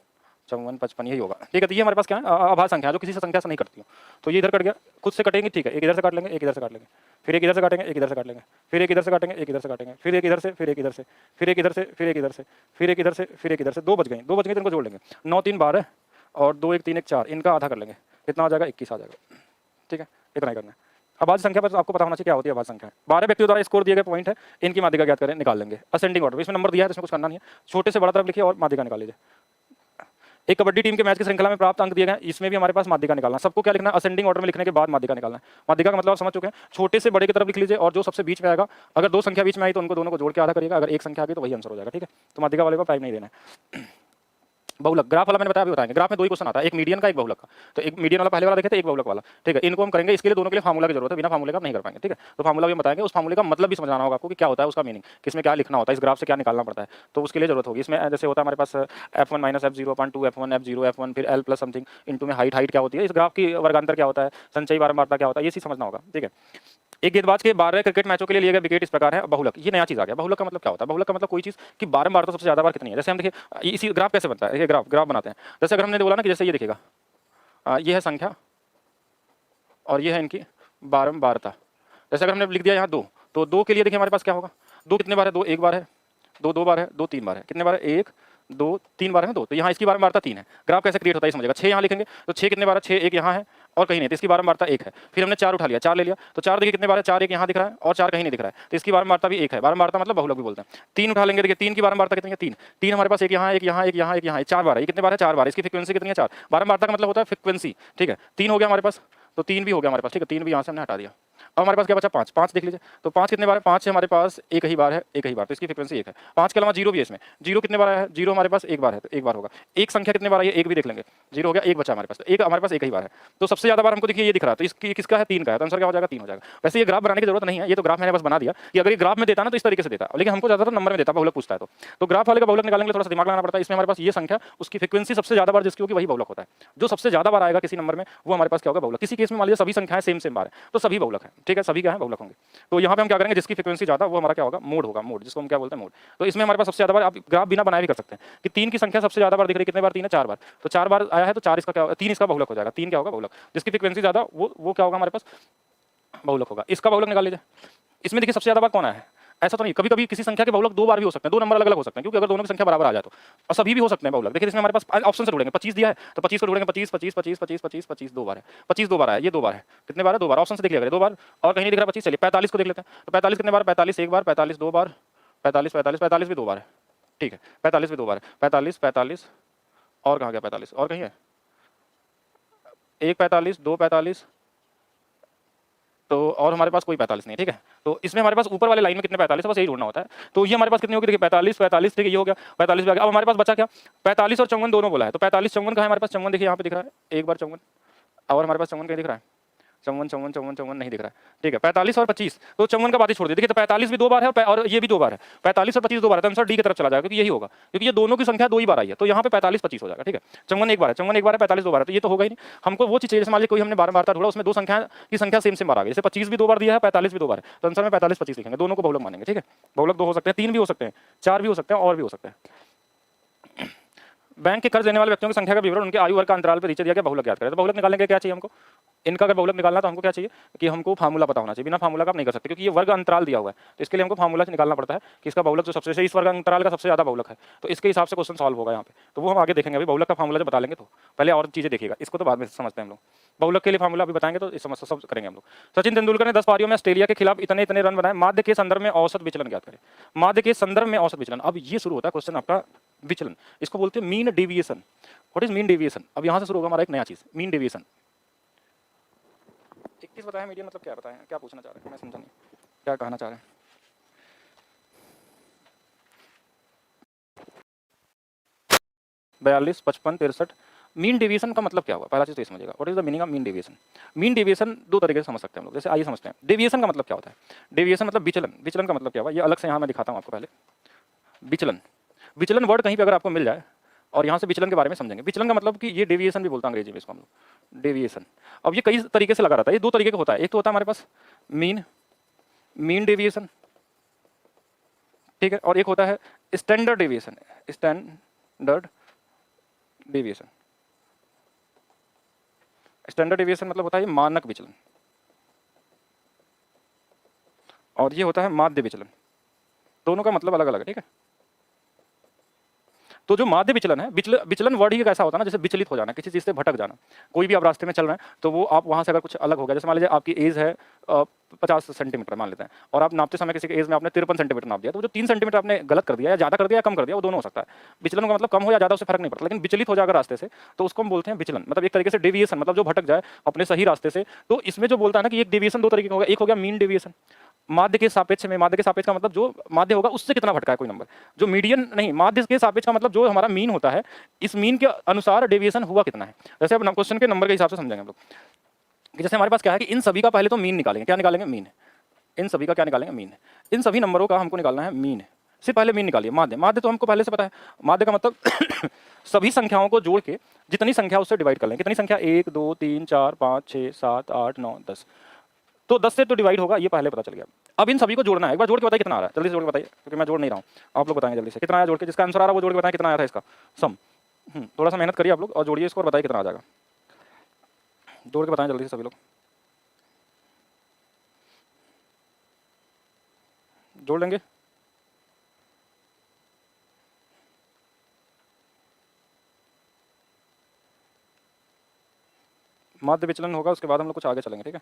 54 55 यही होगा, ठीक है। तो ये हमारे पास क्या है, अभाज्य संख्या जो किसी से संख्या से नहीं कटती हो। तो ये इधर कट गया, खुद से कटेंगे, ठीक है। एक इधर से काट लेंगे, एक इधर से काट लेंगे, फिर एक इधर से काटेंगे, एक इधर से काट लेंगे, फिर एक इधर से काटेंगे, एक इधर से काटेंगे, फिर एक इधर से, फिर एक इधर से, फिर एक इधर से, फिर एक इधर से, फिर एक इधर से, फिर एक इधर से। दो बच गए, दो बच गए तो इनको जोड़ लेंगे। 9 3 12 और 2 1 3 1 4, इनका आधा कर लेंगे, कितना आ जाएगा 21 आ जाएगा, ठीक है। इतना ही करना है। अभाज्य संख्या पर आपको पता होना चाहिए क्या होती है अभाज्य संख्या। 12 व्यक्तियों द्वारा स्कोर दिए गए पॉइंट है, इनकी माध्यिका ज्ञात करें, निकाल लेंगे असेंडिंग ऑर्डर। इसमें नंबर दिया है तो इसमें कुछ करना नहीं है, छोटे से बड़ा तरफ लिखिए और माध्यिका निकाल लीजिए। एक कबड्डी टीम के मैच की श्रृंखला में प्राप्त अंक दिए गए, इसमें भी हमारे पास माध्यिका निकालना। सबको क्या लिखना है, असेंडिंग ऑर्डर में लिखने के बाद माध्यिका निकालना है। माध्यिका का मतलब आप समझ चुके हैं, छोटे से बड़े की तरफ लिख लीजिए और जो सबसे बीच में आएगा, अगर दो संख्या बीच में आई तो उनको दोनों को जोड़ के आधा करिएगा, अगर एक संख्या आ गई तो वही आंसर हो जाएगा, ठीक है। तो माध्यिका वाले को टाइम नहीं देना है। बहुलक, ग्राफ वाला मैंने बताया, अभी बताएंगे। ग्राफ में दो ही क्वेश्चन आता है, एक मीडियन का, एक बहुलक का। तो एक मीडियन वाला पहले वाला देखे थे, एक बहुलक वाला, ठीक है। इनको हम करेंगे, इसके लिए दोनों के लिए फार्मूला की जरूरत है, बिना फार्मूले का आप नहीं कर पाएंगे, ठीक है। तो फार्मूला भी हम बताएंगे, उस फार्मूले का मतलब भी समझाना होगा आपको कि क्या होता है, उसका मीनिंग, किसमें क्या लिखना होता है, इस ग्राफ से क्या निकालना पड़ता है, तो उसके लिए जरूरत होगी। इसमें जैसे होता है हमारे पास f1 minus f0/2 f1 f0 f1 फिर l प्लस समथिंग इंटू में हाइट क्या होती है, इस ग्राफ की वर्गांतर क्या होता है, संचयी बारंबारता क्या होता है, ये चीज समझना होगा, ठीक है। एक गेंदबाज के 12 क्रिकेट मैचों के लिए लिए गए विकेट इस प्रकार है। बहुलक, ये नया चीज आ गया। बहुलक का मतलब क्या होता है, बहुलक का मतलब कोई चीज कि बारंबार तो सबसे ज्यादा बार कितनी है। जैसे हम देखिए इसी ग्राफ कैसे बनता है, ये ग्राफ बनाते हैं। जैसे अगर हमने बोला ना कि जैसे ये देखिएगा, ये है संख्या और ये है इनकी बारंबारता। जैसे अगर हमने लिख दिया यहाँ 2, तो 2 के लिए देखिए हमारे पास क्या होगा, 2 कितने बार है, 2 एक बार है, 2 2 बार है, 2 3 बार है, कितने बार है, 1 2 3 बार है 2। तो यहाँ इसकी बारंबारता 3 है। ग्राफ कैसे क्रिएट होता है समझेगा। 6 यहाँ लिखेंगे तो 6 कितने बार है, 6 एक यहाँ है और कहीं नहीं, तो इसकी बारंबारता 1 है। फिर हमने 4 उठा लिया, 4 ले लिया तो 4 देखिए कितने बार है, 4 एक यहाँ दिख रहा है और 4 कहीं नहीं दिख रहा है, तो इसकी बारंबारता भी 1 है। बारंबारता मतलब बहुलक भी बोलते हैं। 3 उठा लेंगे, देखिए 3 की बारंबारता कितनी है, 3 3 हमारे पास एक यहाँ, एक यहाँ, एक यहाँ, एक यहाँ, 4 बार है। ये कितने बार है, 4 बार। इसकी फ्रीक्वेंसी कितनी है, 4। बारंबारता का मतलब होता है फ्रीक्वेंसी, ठीक है। 3 हो गया हमारे पास, तो 3 भी हो गया हमारे पास, ठीक है। 3 भी यहाँ से हमने हटा दिया। अब हमारे पास क्या बचा, 5 5 देख लीजिए, तो 5 कितने बार है, 5 से हमारे पास एक ही बार है, एक ही बार, तो इसकी फ्रीक्वेंसी 1 है। 5 के अलावा 0 भी है इसमें, 0 कितने बार है, 0 हमारे पास एक बार है, तो एक बार होगा। एक संख्या कितने बार है, एक भी देख लेंगे, 0 हो गया, एक बचा हमारे पास, तो एक हमारे पास एक ही बार है। तो सबसे ज्यादा बार हमको देखिए ये दिख रहा है, तो इसकी किसका है, 3 का है, तो आंसर क्या हो जाएगा, 3 हो जाएगा। वैसे ये ग्राफ बनाने की जरूरत नहीं है, ये तो ग्राफ मैंने बस बना दिया कि अगर ये ग्राफ में देता ना तो इस तरीके से देता, लेकिन हमको ज्यादातर नंबर में देता, बहुलक पूछता है। तो ग्राफ वाले का बहुलक निकालने के लिए थोड़ा सा दिमाग लगाना पड़ता है। इसमें हमारे पास ये संख्या, उसकी फ्रीक्वेंसी सबसे ज्यादा बार जिसकी होगी वही बहुलक होता है। जो सबसे ज्यादा बार आएगा किसी नंबर में वो हमारे पास क्या होगा, बहुलक। किसी केस में मान लीजिए सभी संख्याएं सेम बार है तो सभी बहुलक है, ठीक है, सभी क्या है, बहुलक होंगे। तो यहाँ पे हम क्या करेंगे, जिसकी फ्रीक्वेंसी ज्यादा वो हमारा क्या होगा, मोड होगा, मोड, जिसको हम क्या बोलते हैं, मोड। तो इसमें हमारे पास सबसे ज्यादा बार, आप ग्राफ बिना बनाए भी कर सकते हैं कि 3 की संख्या सबसे ज्यादा बार दिख रही है, कितने बार, 3 है, 4 बार। तो 4 बार आया है तो 4 इसका क्या होगा, 3 इसका बहुलक हो जाएगा। 3 क्या होगा, बहुलक। जिसकी फ्रीक्वेंसी ज्यादा वो क्या होगा हमारे पास, बहुलक होगा। इसका बहुलक निकाल लीजिए। इसमें देखिए सबसे ज्यादा बार कौन आया है, ऐसा तो नहीं, कभी कभी किसी संख्या के बहुलक 2 बार भी हो सकते हैं, 2 नंबर अलग अलग हो सकते हैं, क्योंकि अगर दोनों की संख्या बराबर आ जाए तो, और सभी भी हो सकते हैं बहुलक। देखिए इसमें हमारे पास ऑप्शन से ढूंढेंगे, 25 दिया है तो 25 को ढूंढेंगे, 25 25 25 25 25 25 2 बार है, 25 2 बार आया, ये 2 बार है, कितने बार है, 2 बार। ऑप्शन से देख लिया 2 बार और कहीं नहीं दिख रहा 25, चलिए 45 को देख लेते हैं। तो 45 कितने बार, 45 एक बार, 45 2 बार, 45 45 45 भी 2 बार है, ठीक है। 45 भी 2 बार है, 45 45 और कहाँ गया 45, और कहीं है, 1 45 2 45, तो और हमारे पास कोई 45 नहीं, ठीक है। तो इसमें हमारे पास ऊपर वाले लाइन में कितने 45 है, बस यही ढूंढना होता है। तो ये हमारे पास कितनी होगी, देखिए 45 45, ठीक है, ये हो गया 45 भी आ गया। अब हमारे पास बचा क्या, 45 और 54 दोनों बोला है, तो 45 54 का है हमारे पास, 54 देखिए यहाँ पे दिख रहा है, एक बार 54, और हमारे पास 54 कहीं दिख रहा है, 54 नहीं दिख रहा है, ठीक है। 45 और 25, तो 54 का बात ही छोड़ दिए। देखिए तो 45 भी 2 बार है और ये भी 2 बार है, 45 और 25 2 बार है, तो आंसर डी की तरफ चला जाएगा, क्योंकि यही होगा, क्योंकि ये दोनों की संख्या 2 ही बार आई है, तो यहाँ पे 45 25 हो जाएगा, ठीक है। 54 एक बार है, 54 एक बार है, 45 2 बार है, तो ये तो होगा ही नहीं। हमको वो चीज चाहिए, जैसे मान लीजिए कोई हमने बारंबारता ढूंढा, उसमें दो संख्या की संख्या सेम बार आ गई, जैसे 25 भी 2 बार दिया है, 45 भी 2 बार है, तो आंसर में 45 25 लिखेंगे, दोनों को बहुलक मानेंगे, ठीक है। बहुलक 2 हो सकते हैं, 3 भी हो सकते हैं, 4 भी हो सकते हैं और भी हो सकते हैं। बैंक के कर्ज देने वाले व्यक्तियों की संख्या का विवरण उनके आयु वर्ग का अंतराल पर नीचे दिया गया, बहुलक याद करें। तो बहुलक निकालने के क्या चाहिए हमको, इनका अगर बहुलक निकालना तो हमको क्या चाहिए कि हमको फार्मूला पता होना चाहिए, बिना फार्मूला का आप नहीं कर सकते, क्योंकि ये वर्ग अंतराल दिया हुआ है, तो इसके लिए हमको फार्मूला से निकालना पड़ता है कि इसका बहुलक जो सबसे इस वर्ग अंतराल का सबसे ज्यादा बहुलक है, तो इसके हिसाब से क्वेश्चन सॉल्व होगा यहाँ पे। तो वो हम आगे देखेंगे, अभी बहुलक का फार्मूला जब बता लेंगे तो पहले और चीजें देखिएगा, इसको तो बाद में समझते हैं हम लोग। बहुलक के लिए फार्मूला अभी बताएंगे तो इस समस्या सब करेंगे हम लोग। सचिन तेंदुलकर ने 10 पारियों में ऑस्ट्रेलिया के खिलाफ इतने इतने रन बनाए, माध्य के संदर्भ में औसत विचलन ज्ञात करें। माध्य के संदर्भ में औसत विचलन, अब ये शुरू होता है क्वेश्चन आपका विचलन, इसको बोलते हैं mean deviation. What is mean deviation, अब यहाँ से शुरू होगा हमारा एक नया चीज, मीन डेविएशन। 21 बताया, मीडियन मतलब क्या बताएं, क्या पूछना चाह रहे हैं, मैं समझा नहीं क्या कहना चाह रहे हैं। बयालीस 55 63, मीन डेविएशन का मतलब क्या हुआ, पहला चीज तो ये समझिएगा, what is the meaning of mean deviation. Mean deviation दो तरीके से समझ सकते हैं हम लोग, जैसे आइए समझते हैं। डेविएशन का मतलब क्या होता है, डेविएशन मतलब विचलन, विचलन का मतलब क्या हुआ, ये अलग से यहाँ मैं दिखाता हूँ आपको पहले। विचलन, विचलन वर्ड कहीं पे अगर आपको मिल जाए और यहाँ से विचलन के बारे में समझेंगे। विचलन का मतलब कि ये डेविएशन भी बोलता है अंग्रेजी में इसको हम लोग, डेविएशन। अब ये कई तरीके से लगा रहता है, ये दो तरीके का होता है, एक तो होता है हमारे पास मीन डेविएशन, ठीक है, और एक होता है standard deviation, standard deviation. Standard deviation मतलब होता है मानक विचलन, और ये होता है माध्य विचलन। दोनों का मतलब अलग अलग है, ठीक है। तो जो माध्य विचलन है, विचलन वर्ड ही कैसा होता है ना, जैसे विचलित हो जाना, किसी चीज से भटक जाना। कोई भी आप रास्ते में चल रहे हैं तो वो आप वहां से अगर कुछ अलग हो गया, जैसे मान लीजिए आपकी एज है 50 सेंटीमीटर मान लेते हैं, और आप नापते समय किसी के एज में आपने 53 सेंटीमीटर नाप दिया, तो जो 3 सेंटीमीटर आपने गलत कर दिया या ज्यादा कर दिया या कम कर दिया, वो दोनों हो सकता है। विचलन का मतलब कम हो या ज्यादा, उससे फर्क नहीं पड़ता, लेकिन विचलित हो जाएगा रास्ते से तो उसको हम बोलते हैं विचलन। मतलब एक तरीके से डेविएशन, मतलब जो भटक जाए अपने सही रास्ते से। तो इसमें जो बोलता है ना कि एक डेविएशन दो तरीके का होगा, एक हो गया मीन डेविएशन, माध्य के सापेक्ष में। माध्य के सापेक्ष का मतलब जो माध्य होगा उससे कितना भटका है कोई नंबर। जो मीडियन नहीं, माध्य के सापेक्ष का मतलब जो हमारा मीन होता है, इस मीन के अनुसार डेविएशन हुआ कितना है। जैसे अब क्वेश्चन के नंबर के हिसाब से समझेंगे हम लोग, जैसे हमारे पास क्या है कि इन सभी का पहले तो मीन निकालेंगे। क्या निकालेंगे? मीन। इन सभी का क्या निकालेंगे? मीन। इन सभी नंबरों का हमको निकालना है मीन। से पहले मीन निकालिए। माध्य, माध्य तो हमको पहले से पता है। माध्य का मतलब सभी संख्याओं को जोड़ के जितनी संख्या उससे डिवाइड कर लें। कितनी संख्या? 1 2 3 4 5 6 7 8 9 10। तो 10 से तो डिवाइड होगा, ये पहले पता चल गया। अब इन सभी को जोड़ना है। एक बार जोड़ के बताइए कितना आ रहा है, जल्दी से जोड़ के बताइए, क्योंकि मैं जोड़ नहीं रहा हूँ, आप लोग बताएंगे जल्दी से कितना आया जोड़ के। जिसका आंसर आ रहा है वो जोड़ के बताएं कितना आया था इसका सम। थोड़ा सा मेहनत करिए आप लोग और जोड़िए इसको और बताइए कितना आ जाएगा। जोड़ के बताएं जल्दी से सभी लोग, जोड़ लेंगे। माध्य विचलन होगा, उसके बाद हम लोग कुछ आगे चलेंगे, ठीक है।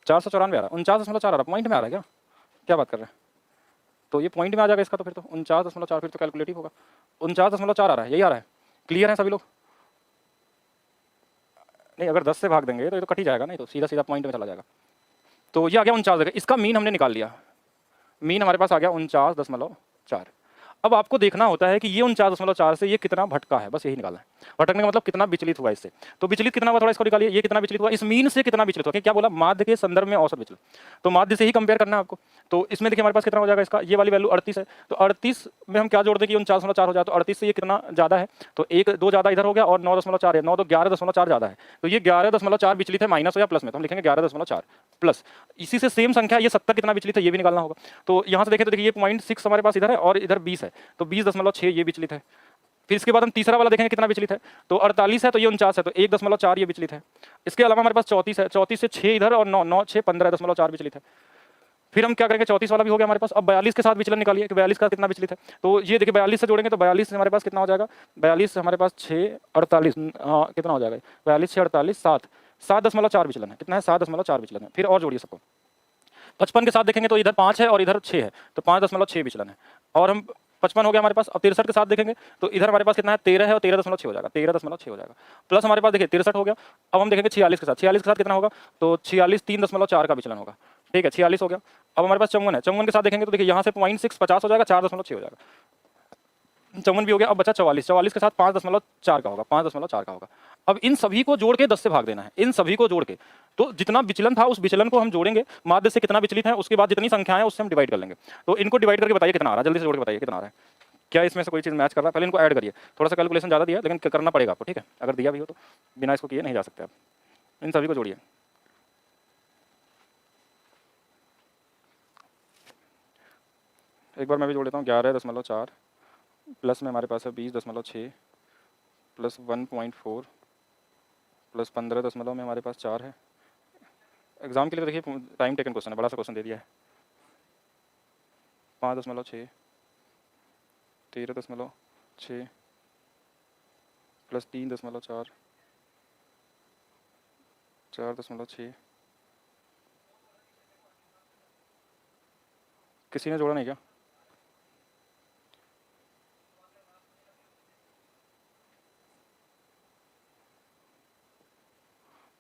चार सौ चौरानवे आ रहा है, 49.4 आ रहा है। पॉइंट में आ रहा है क्या? क्या बात कर रहे हैं? तो ये पॉइंट में आ जाएगा इसका, तो फिर तो 49.4 फिर तो कैलकुलेटिव होगा। 49.4 आ रहा है, यही आ रहा है। क्लियर है सभी लोग? नहीं, अगर 10 से भाग देंगे तो ये तो कट ही जाएगा, नहीं तो सीधा सीधा पॉइंट में चला जाएगा। तो ये आ गया 49 जगह। इसका मीन हमने निकाल लिया। मीन हमारे पास आ गया 49.4। अब आपको देखना होता है कि ये 49.4 से ये कितना भटका है, बस यही निकालना है। भटकने का मतलब कितना विचलित हुआ इससे। तो विचलित कितना हुआ, थोड़ा इसको निकालिए। ये कितना विचलित हुआ, इस मीन से कितना विचलित हुआ। क्या बोला? माध्य के संदर्भ में औसत विचलन। तो माध्य से ही कंपेयर करना है आपको। तो इसमें देखिए हमारे पास कितना हो जाएगा इसका, ये वाली वैल्यू 38 है। तो 38 में हम क्या जोड़ दें कि 49.4 हो जाए, तो 38 से ये कितना ज़्यादा है, तो 1 2 ज़्यादा इधर हो गया, और 9.4 है। 9 तो 11.4 ज़्यादा है। तो ये 11.4 विचलित है, माइनस हो या प्लस में, तो हम लिखेंगे 11.4 प्लस। इसी से सेम संख्या ये 70 कितना विचलित है, ये भी निकालना होगा। तो यहाँ से देखें तो देखिए ये 0.6 हमारे पास इधर है और इधर 20 है, तो 20.6 ये विचलित है। फिर इसके बाद हम तीसरा वाला देखेंगे कितना विचलित है, तो 48 है, तो ये 49 है, तो 1.4 ये विचलित है। इसके अलावा हमारे पास 34 है, 34 से 6 इधर और 9 9 6 15.4 विचलित है। फिर हम क्या करेंगे, 34 वाला भी हो गया हमारे पास। अब 42 के साथ विचलन निकालिए कि 42 का कितना विचलित है। तो ये देखिए 42 से जोड़ेंगे तो 42 से हमारे पास कितना हो जाएगा, 42 हमारे पास 6 48, हाँ कितना हो जाएगा, 42 6 48 7 7.4 विचलन है। कितना है? 7.4 विचलन है। फिर और जोड़िए सबको। 55 के साथ देखेंगे तो इधर 5 है और इधर 6 है, तो 5.6 विचलन है। और हम 55 हो गया हमारे पास। अब 63 के साथ देखेंगे तो इधर हमारे पास कितना है, 13 है और 13.6 हो जाएगा, 13.6 हो जाएगा। प्लस हमारे पास देखिए 63 हो गया। अब हम देखेंगे 46 के साथ, 46 के साथ कितना होगा, तो 46 3.4 का विचलन होगा, ठीक है, 46 हो गया। अब हमारे पास 54 है, 54 के साथ देखेंगे तो देखिए यहाँ से 0.6 50 हो जाएगा, 4.6 हो जाएगा, 54 भी हो गया। अब बचा 44, 44 के साथ 5.4 का होगा, 5.4 का होगा। अब इन सभी को जोड़ के 10 से भाग देना है, इन सभी को जोड़ के। तो जितना विचलन था उस विचलन को हम जोड़ेंगे, माध्य से कितना विचलित है, उसके बाद जितनी संख्या है उससे हम डिवाइड कर लेंगे। तो इनको डिवाइड करके बताइए कितना आ रहा है, जल्दी से जोड़ के बताइए कितना आ रहा है। क्या इसमें से कोई चीज़ मैच कर रहा है? पहले इनको ऐड करिए। थोड़ा सा कैलकुलेशन ज़्यादा दिया लेकिन करना पड़ेगा आपको, ठीक है। अगर दिया भी हो तो बिना इसको किए नहीं जा सकते आप। इन सभी को जोड़िए। एक बार मैं भी जोड़ लेता हूँ। 11.4 प्लस में हमारे पास है 20.6 प्लस 1.4 प्लस 15 में हमारे पास 4 है। एग्जाम के लिए तो देखिए टाइम टेकन क्वेश्चन है, बड़ा सा क्वेश्चन दे दिया है। 5.6 13.6 प्लस 3.4 4.6। किसी ने जोड़ा नहीं क्या?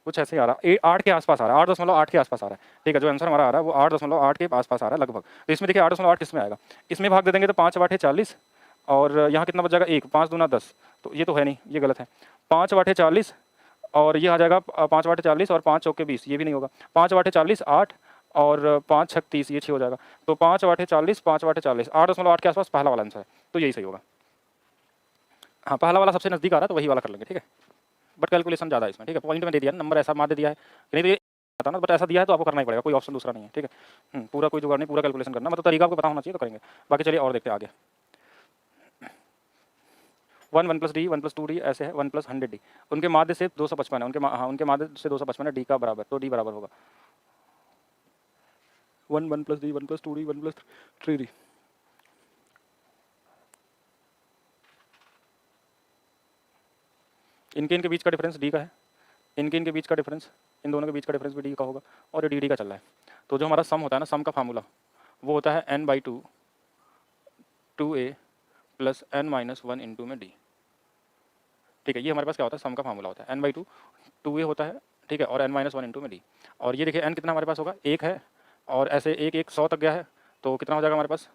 कुछ ऐसे ही आ रहा है, 8 के आसपास आ रहा है, 8.8 के आसपास आ रहा है, ठीक है। जो आंसर हमारा आ रहा है वो 8.8 के आसपास आ रहा है लगभग। तो इसमें देखिए 8.8 किस में आएगा, इसमें भाग दे देंगे तो 5 8 40, और यहाँ कितना बच जाएगा 1, 5 दूना 10, तो ये तो है नहीं, ये गलत है। 5 8 40 और ये आ जाएगा 5 8 40 और 5 चौके 20, ये भी नहीं होगा। 5 8 40 8 और 5 6 30, ये 6 हो जाएगा। तो 5 8 40 5 8 40 8.8 के आसपास पहला वाला आंसर है, तो यही सही होगा। हाँ, पहला वाला सबसे नज़दीक आ रहा है तो वही वाला कर लेंगे, ठीक है। बट कैलकुलेशन ज़्यादा है इसमें, ठीक है। पॉइंट में दे दिया, नंबर ऐसा मार दे दिया है, नहीं तो ये था ना, बट ऐसा दिया है तो आपको करना ही पड़ेगा, कोई ऑप्शन दूसरा नहीं है, ठीक है। पूरा कोई जुगाड़ नहीं, पूरा कैलकुलेशन करना, मतलब तरीका आपको पता होना चाहिए तो करेंगे। बाकी चलिए और देखते हैं आगे। 1 प्लस डी 1 प्लस 2 डी ऐसे है, 1 प्लस 100 डी, उनके माध्य से 255 है, उनके माध्य से 255 है, डी का बराबर, तो डी बराबर होगा 1 plus D 1 plus 2 D 1 plus 3 D. इनके बीच का डिफरेंस डी का है, इनके बीच का डिफरेंस, इन दोनों के बीच का डिफरेंस भी डी का होगा, और ये डी डी का चल रहा है। तो जो हमारा सम होता है ना, सम का फार्मूला वो होता है n/2 2a plus n-1 into में डी, ठीक है। ये हमारे पास क्या होता है, सम का फार्मूला होता है n/2 2a होता है, ठीक है, और n-1 इंटू में डी। और ये देखिए n कितना हमारे पास होगा, 1 है, और ऐसे 1 1 100 तक गया है, तो कितना हो जाएगा हमारे पास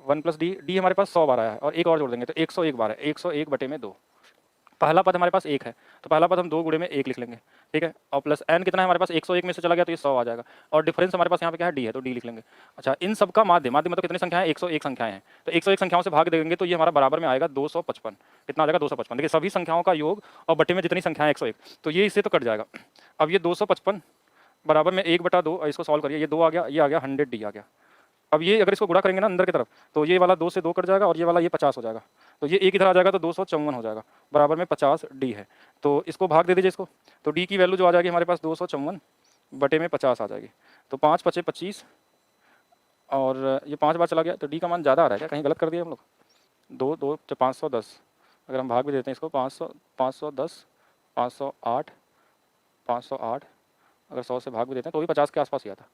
1 प्लस डी, डी हमारे पास 100 बार आया है, और एक और जोड़ देंगे तो 101 बार है, 101/2। पहला पद हमारे पास 1 है, तो पहला पद हम 2 गुणे में 1 लिख लेंगे, ठीक है, और प्लस n कितना है हमारे पास, 101 में से चला गया तो ये 100 आ जाएगा, और डिफरेंस हमारे पास यहाँ पे क्या है, डी है, तो डी लिख लेंगे। अच्छा, इन सब का माध्य, माध्य मतलब कितनी संख्या है, 101 संख्याएं हैं, तो 101 संख्याओं से भाग देंगे तो ये हमारा बराबर में आएगा 255। कितना आ जाएगा 255, देखिए सभी संख्याओं का योग और बटे में जितनी संख्याएं 101, तो ये इससे तो कट जाएगा। अब ये 255 बराबर में 1/2, इसको सॉल्व करिए, ये 2 आ गया, ये आ गया 100 डी आ गया। अब ये अगर इसको गुणा करेंगे ना अंदर की तरफ, तो ये वाला 2 से 2 कट जाएगा, और ये वाला ये 50 हो जाएगा, तो ये एक इधर आ जाएगा तो 254 हो जाएगा, बराबर में 50 डी है। तो इसको भाग दे दीजिए इसको, तो डी की वैल्यू जो आ जाएगी हमारे पास 254/50 आ जाएगी, तो 5 × 5 = 25, और ये 5 बार चला गया, तो डी का मान ज़्यादा आ रहा है क्या, कहीं गलत कर दिया हम लोग, 2 2 510, अगर हम भाग भी देते हैं इसको 500 510 508 508, अगर 100 से भाग भी देते हैं तो भी 50 के आसपास ही आता।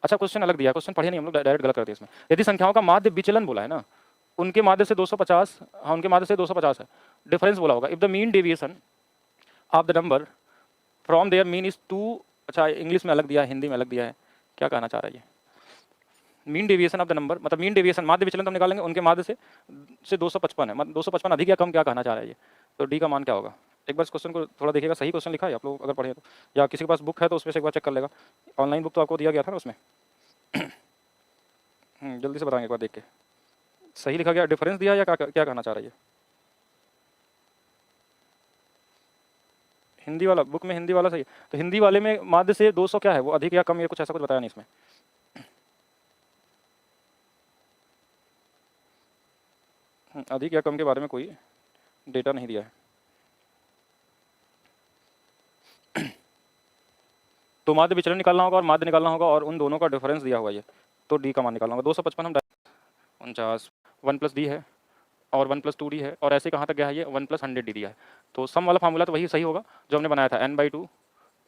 अच्छा, क्वेश्चन अलग दिया है, क्वेश्चन पढ़े नहीं हम लोग, डायरेक्ट गलत करते हैं इसमें। यदि संख्याओं का माध्य विचलन बोला है ना, उनके माध्य से 250, हाँ उनके माध्य से 250 है, डिफरेंस बोला होगा, if the mean deviation of the number from there mean is 2, अच्छा इंग्लिश में अलग दिया है, हिंदी में अलग दिया है, क्या कहना चाह रहा है ये, mean deviation of the number मतलब मीन डेविएशन, माध्य विचलन तो हम निकालेंगे, उनके माध्य से 255 है, मतलब 255 अधिक या कम, क्या कहना चाह रहा है ये, तो डी का मान क्या होगा। एक बार इस क्वेश्चन को थोड़ा देखिएगा, सही क्वेश्चन लिखा है आप लोग अगर पढ़े तो, या किसी के पास बुक है तो उसमें से एक बार चेक कर लेगा, ऑनलाइन बुक तो आपको दिया गया था ना उसमें। जल्दी से बताएंगे एक बार देख के, सही लिखा गया, डिफरेंस दिया या क्या कहना चाह रहा है ये। हिंदी वाला, बुक में हिंदी वाला सही है, तो हिंदी वाले में माध्य से 200 क्या है, वो अधिक या कम, या कुछ ऐसा कुछ बताया नहीं इसमें। अधिक या कम के बारे में कोई डेटा नहीं दिया है। तो माध्य विचलन निकालना होगा और माध्य निकालना होगा, और उन दोनों का डिफरेंस दिया हुआ है, तो डी का मान निकालना होगा। 255 हम 49, 1 प्लस डी है और 1 प्लस 2 डी है, और ऐसे कहाँ तक गया है ये 1 प्लस 100 डी दिया है, तो सम वाला फार्मूला तो वही सही होगा जो हमने बनाया था, n/2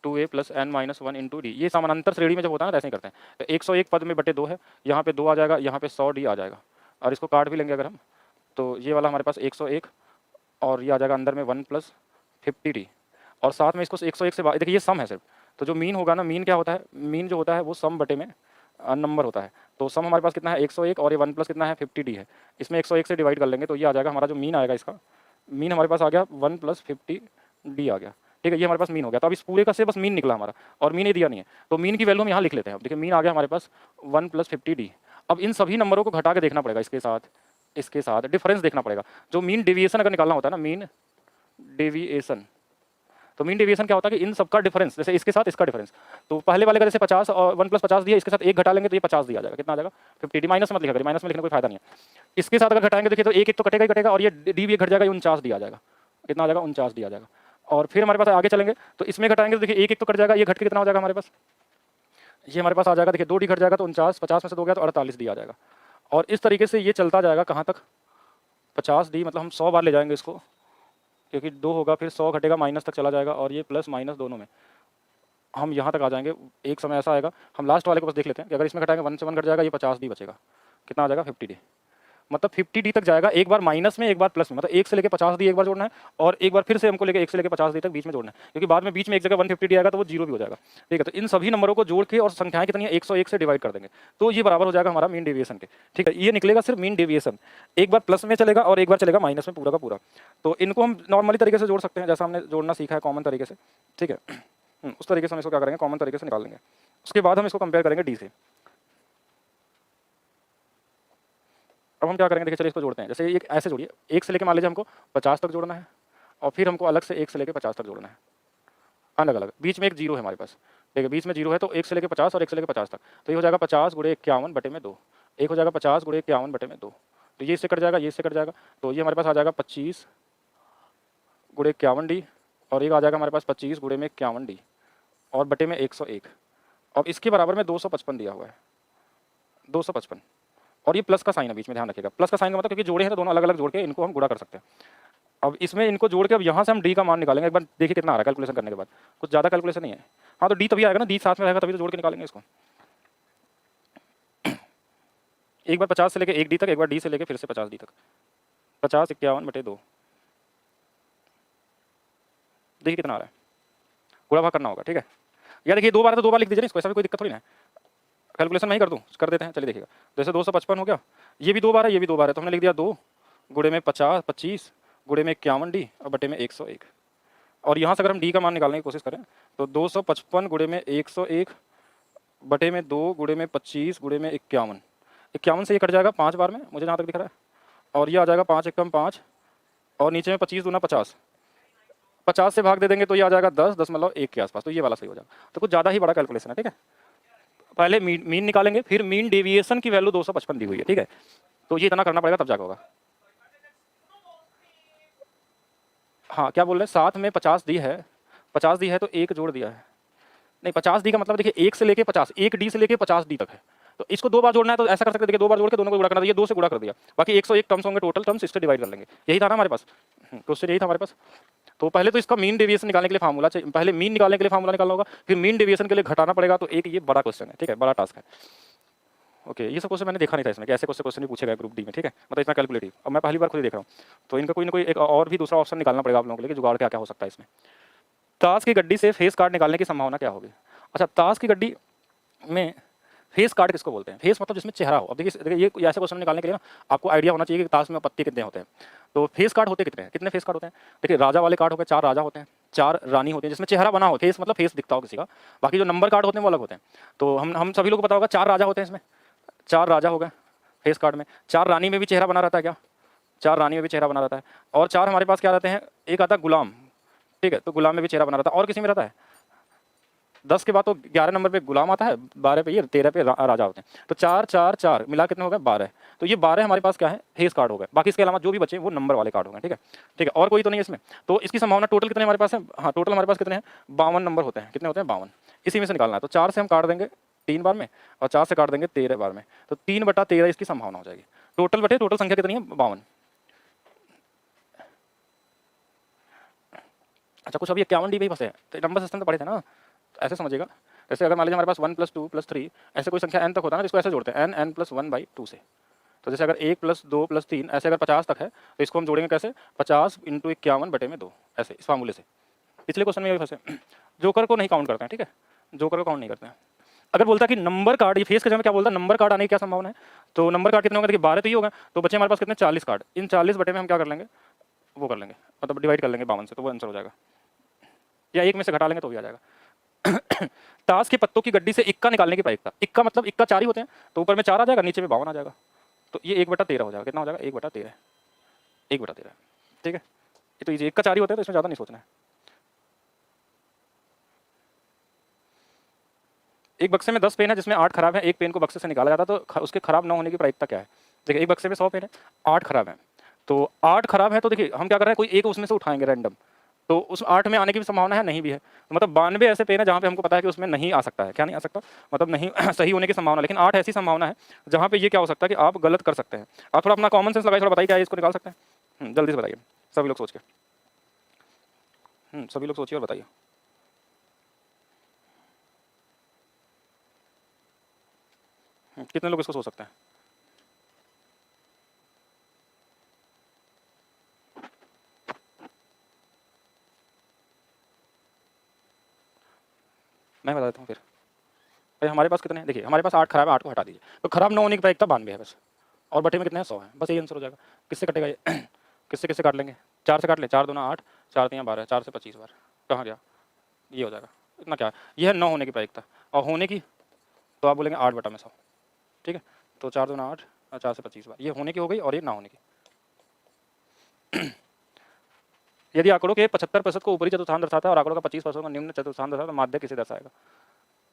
2a plus n-1 into D. ये समानांतर श्रेणी में जब होता है ना, ऐसे ही करते हैं, तो 101 पद में बटे 2 है, यहाँ पे 2 आ जाएगा, यहाँ पे 100 डी आ जाएगा, और इसको काट भी लेंगे अगर हम, तो ये वाला हमारे पास 101, और ये आ जाएगा अंदर में 1 प्लस 50 डी, और साथ में इसको 101 से देखिए ये सम है सिर्फ, तो जो मीन होगा ना, मीन क्या होता है, मीन जो होता है वो सम बटे में नंबर होता है, तो सम हमारे पास कितना है 101, और ये 1 प्लस कितना है 50 डी है, इसमें 101 से डिवाइड कर लेंगे तो ये आ जाएगा हमारा जो मीन आएगा, इसका मीन हमारे पास आ गया 1 प्लस 50 डी आ गया, ठीक है, ये हमारे पास मीन हो गया। तो अब इस पूरे का से बस मीन निकला हमारा, और मीन ही दिया नहीं है, तो मीन की वैल्यू हम यहाँ लिख लेते हैं। अब देखिए मीन आ गया हमारे पास 1 प्लस 50 डी। अब इन सभी नंबरों को घटा के देखना पड़ेगा, इसके साथ डिफरेंस देखना पड़ेगा, जो मीन डेविएशन अगर निकालना होता है ना, मीन डेविएशन, तो मीन डेविएशन क्या होता है कि इन सबका डिफरेंस, जैसे इसके साथ इसका डिफरेंस, तो पहले वाले का जैसे 50 और 1 प्लस 50 दिया, इसके साथ एक घटा लेंगे तो ये 50 दिया जाएगा, कितना आ जाएगा 50 डी। माइनस मत लिखा करिए, माइनस में लिखने कोई फायदा नहीं है। इसके साथ अगर घटाएंगे देखिए तो एक एक तो कटेगा ही कटेगा, और ये डी भी घट जाएगा, ये 49 डी आ जाएगा, कितना आ जाएगा 49 डी आ जाएगा। और फिर हमारे पास आगे चलेंगे तो इसमें घटाएंगे तो देखिए एक एक तो कट जाएगा, ये घट के कितना हो जाएगा हमारे पास, ये हमारे पास आ जाएगा, देखिए 2 डी घट जाएगा तो 49, 50 में से 2 गया तो 48 डी आ जाएगा, और इस तरीके से ये चलता जाएगा कहाँ तक 50 डी, मतलब हम 100 बार ले जाएंगे इसको, क्योंकि 2 होगा फिर 100 घटेगा, माइनस तक चला जाएगा, और ये प्लस माइनस दोनों में हम यहाँ तक आ जाएंगे। एक समय ऐसा आएगा, हम लास्ट वाले को बस देख लेते हैं कि अगर इसमें घटाएंगे 1 से 1 घट जाएगा, ये 50 डी बचेगा, कितना आ जाएगा 50 डी, मतलब 50 डी तक जाएगा, एक बार माइनस में एक बार प्लस में, मतलब 1 से लेकर 50 डी एक बार जोड़ना है, और एक बार फिर से हमको लेकर 1 से लेकर 50 डी तक बीच में जोड़ना है, क्योंकि बाद में बीच में एक जगह 150 डी आएगा तो वो जीरो भी हो जाएगा, ठीक है। तो इन सभी नंबरों को जोड़ के और संख्याएं कितनी है 101 से डिवाइड कर देंगे, तो ये बराबर हो जाएगा हमारा मीन डेविएशन के, ठीक है। ये निकलेगा सिर्फ मीन डेविएशन, एक बार प्लस में चलेगा और एक बार चलेगा माइनस में, पूरा का पूरा। तो इनको हम नॉर्मली तरीके से जोड़ सकते हैं, जैसा हमने जोड़ना सीखा है कॉमन तरीके से, ठीक है। उस तरीके से हम इसको क्या करेंगे, कॉमन तरीके से निकाल लेंगे। उसके बाद हम इसको कंपेयर करेंगे डी से। अब हम क्या करेंगे, देखिए चलिए इसको जोड़ते हैं। जैसे एक ऐसे जोड़िए, 1 से लेकर मान लीजिए हमको 50 तक जोड़ना है, और फिर हमको अलग से 1 से लेकर 50 तक जोड़ना है, अलग अलग, बीच में एक जीरो है हमारे पास, ठीक है, बीच में जीरो है, तो 1 से लेकर 50 और 1 से लेकर 50 तक, तो ये हो जाएगा 50 गुणे 51/2, एक हो जाएगा 50 गुणे 51/2, तो ये इससे कट जाएगा, ये इससे कट जाएगा, तो ये हमारे पास आ जाएगा 25 गुणे 51D, और एक आ जाएगा हमारे पास 25 गुणे में 51D और बटे में 101। अब इसके बराबर में 255 दिया हुआ है, 255, और ये प्लस का साइन है बीच में, ध्यान रखिएगा, प्लस का साइन का मतलब क्योंकि जोड़े हैं तो दोनों अलग अलग जोड़ के इनको हम गुणा कर सकते हैं। अब इसमें इनको जोड़ के अब यहाँ से हम डी का मान निकालेंगे, एक बार देखिए कितना आ रहा है कैलकुलेशन करने के बाद, कुछ ज़्यादा कैलकुलेशन नहीं है। हाँ तो डी तभी आएगा ना, डी साथ में रहेगा तभी तो जोड़ के निकालेंगे इसको। एक बार 50 से लेके 1D तक, एक बार डी से लेके फिर से 50D तक, 50 51/2, देखिए कितना आ रहा है, गुणा भाग करना होगा, ठीक है। या देखिए 2 बार है तो 2 बार लिख दीजिए, इसको ऐसा भी कोई दिक्कत थोड़ी ना है, कैलकुलेशन मैं ही कर दूँ, कर देते हैं, चलिए देखिएगा। जैसे 255 हो गया, ये भी 2 बार है, ये भी 2 बार है, तो हमने लिख दिया 2 गुणे में 25 गुणे में 51D और बटे में 101। और यहाँ से अगर हम डी का मान निकालने की कोशिश करें तो 255 गुणे में 101 बटे में 2 गुणे में 25 गुणे में 51, 51 से ये कट जाएगा 5 बार में, मुझे जहाँ तक दिख रहा है, और ये आ जाएगा 5 एकम 5, और नीचे में 25 दूना 50, 50 से भाग दे देंगे तो ये आ जाएगा 10.1 के आसपास, तो ये वाला सही हो जाएगा। तो कुछ ज़्यादा ही बड़ा कैलकुलेशन है, ठीक है। पहले मीन निकालेंगे, फिर मीन डेविएशन की वैल्यू 255 दी हुई है, ठीक है, तो ये इतना करना पड़ेगा तब जाकर होगा। हाँ क्या बोल रहे हैं, साथ में 50 दी है, 50 दी है तो एक जोड़ दिया है, नहीं 50 डी का मतलब देखिए 1 से लेके 50, 1D से लेके 50D तक है, तो इसको 2 बार जोड़ना है तो ऐसा कर सकते हैं, देखिए 2 बार जोड़ के दोनों को गुणा करना, ये 2 से गुणा कर दिया, बाकी 101 टर्म्स होंगे, टोटल टर्म्स इससे डिवाइड कर लेंगे, यही था ना हमारे पास क्वेश्चन, यही था हमारे पास। तो पहले तो इसका मीन डेविएशन निकालने के लिए फार्मूला चाहिए, पहले मीन निकालने के लिए फार्मूला निकालना होगा, फिर मीन डेविएशन के लिए घटाना पड़ेगा, तो एक ये बड़ा क्वेश्चन है, ठीक है, बड़ा टास्क है। ओके, ये सब क्वेश्चन मैंने देखा नहीं था इसमें, कैसे क्वेश्चन भी पूछे गए ग्रुप डी में, ठीक है, मतलब इतना कैलकुलेटिव, अब मैं पहली बार खुद ही देख रहा हूँ, तो इनका कोई ना कोई एक और भी दूसरा ऑप्शन निकालना पड़ेगा आप लोगों के लिए, जुगाड़ क्या क्या हो सकता है इसमें। ताश की गड्डी से फेस कार्ड निकालने की संभावना क्या होगी। अच्छा, ताश की गड्डी में फेस कार्ड किसको बोलते हैं, फेस मतलब जिसमें चेहरा हो। अब देखिए ये ऐसे क्वेश्चन निकालने के लिए ना आपको आइडिया होना चाहिए कि ताश में पत्ते कितने होते हैं, तो फेस कार्ड होते कितने हैं, कितने फेस कार्ड होते हैं। देखिए राजा वाले कार्ड हो गए, 4 राजा होते हैं, 4 रानी होती है जिसमें चेहरा बना हो, फेस मतलब फेस दिखता हो किसी का, बाकी जो नंबर कार्ड होते हैं वो अलग होते हैं। तो हम सभी लोग को पता होगा 4 राजा होते हैं इसमें, 4 राजा हो गए फेस कार्ड में, 4 रानी में भी चेहरा बना रहता है क्या, 4 रानी में भी चेहरा बना रहता है, और 4 हमारे पास क्या रहते हैं, एक आता है गुलाम, ठीक है, तो गुलाम में भी चेहरा बना रहता है, और किसी में रहता है 10 के बाद तो 11 नंबर पे गुलाम आता है, 12 पे ये, 13 पे राजा होते हैं, तो 4 4 4 मिला कितने हो गए 12, तो ये 12 हमारे पास क्या है फेस कार्ड हो गए, बाकी इसके अलावा जो भी बचे वो नंबर वाले कार्ड हो गए, ठीक है, ठीक है, और कोई तो नहीं है इसमें। तो इसकी संभावना टोटल कितने हमारे पास है, हाँ टोटल हमारे पास कितने हैं 52 नंबर होते हैं, कितने होते हैं 52, इसी में से निकालना है, तो 4 से हम काट देंगे 3 बार में, और 4 से काट देंगे 13 बार में, तो 3/13 इसकी संभावना हो जाएगी, टोटल बटे टोटल संख्या कितनी है 52। अच्छा, कुछ अभी 51D भी फंसे हैं, तो नंबर सिस्टम तो पढ़े थे ना, ऐसे समझिएगा, जैसे अगर मान लीजिए हमारे पास 1 + 2 + 3 ऐसे कोई संख्या n तक होता है ना, इसको ऐसे जोड़ते हैं n + 1/2 से, तो जैसे अगर 1 + 2 + 3 ऐसे अगर 50 तक है तो इसको हम जोड़ेंगे कैसे 50 × 51/2, ऐसे इस फार्मूले से। पिछले क्वेश्चन में ये फंसे, जोकर को नहीं काउंट करते हैं, ठीक है, जोकर को काउंट नहीं करते हैं। अगर बोलता है कि नंबर कार्ड, ये फेस के जगह क्या बोलता है नंबर कार्ड आने की क्या संभावना है, तो नंबर कार्ड कितने होंगे, देखिए 12 तो ये होगा, तो बच्चे हमारे पास कितने 40 कार्ड, इन 40 बटे में हम क्या कर लेंगे वो कर लेंगे, मतलब डिवाइड कर लेंगे 52 से, तो वो आंसर हो जाएगा, या एक में से घटा लेंगे तो भी आ जाएगा। ताश के पत्तों की गड्डी से इक्का निकालने की प्रायिकता, इक्का मतलब इक्का 4 ही होते हैं, तो ऊपर में 4 आ जाएगा, नीचे में 52 आ जाएगा, तो ये 1/13 हो जाएगा, कितना हो जाएगा 1/13, 1/13, ठीक है, ये तो इक्का 4 ही होते हैं, तो इसमें ज़्यादा नहीं सोचना है। एक बक्से में 10 पेन है जिसमें 8 खराब है, एक पेन को बक्से से निकाला जाता है तो उसके खराब न होने की प्रायिकता क्या है। देखिए एक बक्से में 100 पेन है, 8 खराब है, तो 8 खराब है, तो देखिए हम क्या कर रहे हैं, कोई एक उसमें से उठाएंगे रैंडम, तो उस 8 में आने की भी संभावना है, नहीं भी है, तो मतलब 92 ऐसे पेन है जहाँ पे हमको पता है कि उसमें नहीं आ सकता है, क्या नहीं आ सकता, मतलब नहीं सही होने की संभावना, लेकिन 8 ऐसी संभावना है जहाँ पे ये क्या हो सकता है कि आप गलत कर सकते हैं। आप थोड़ा अपना कॉमन सेंस लगाइए, थोड़ा बताइए क्या इसको निकाल सकते हैं, जल्दी से बताइए सभी लोग सोच के, सभी लोग सोचिए और बताइए। कितने लोग इसको सोच सकते हैं। मैं बता देता हूँ फिर, भाई हमारे पास कितने हैं, देखिए हमारे पास 8 खराब है, 8 को हटा दीजिए, तो खराब न होने की प्रायिकता 92 है बस, और बटे में कितने हैं 100 है, बस यही आंसर हो जाएगा। किससे कटेगा ये किससे किससे काट लेंगे, 4 से काट लें, 4 दूना 8, 4 3 12, 4 से 25 बार, कहाँ गया, ये हो जाएगा, इतना क्या है, ये है न होने की प्रायिकता, और होने की तो आप बोलेंगे 8/100, ठीक है, तो 4 दूना 8 और 4 से 25 बार, ये होने की हो गई, और ये ना होने की। यदि आंकड़ों के 75% को ऊपरी चतुर्थांश दर्शाता है और आंकड़ों का 25% को निम्न चतुर्थांश दर्शाता है तो माध्य किसे दर्शाएगा?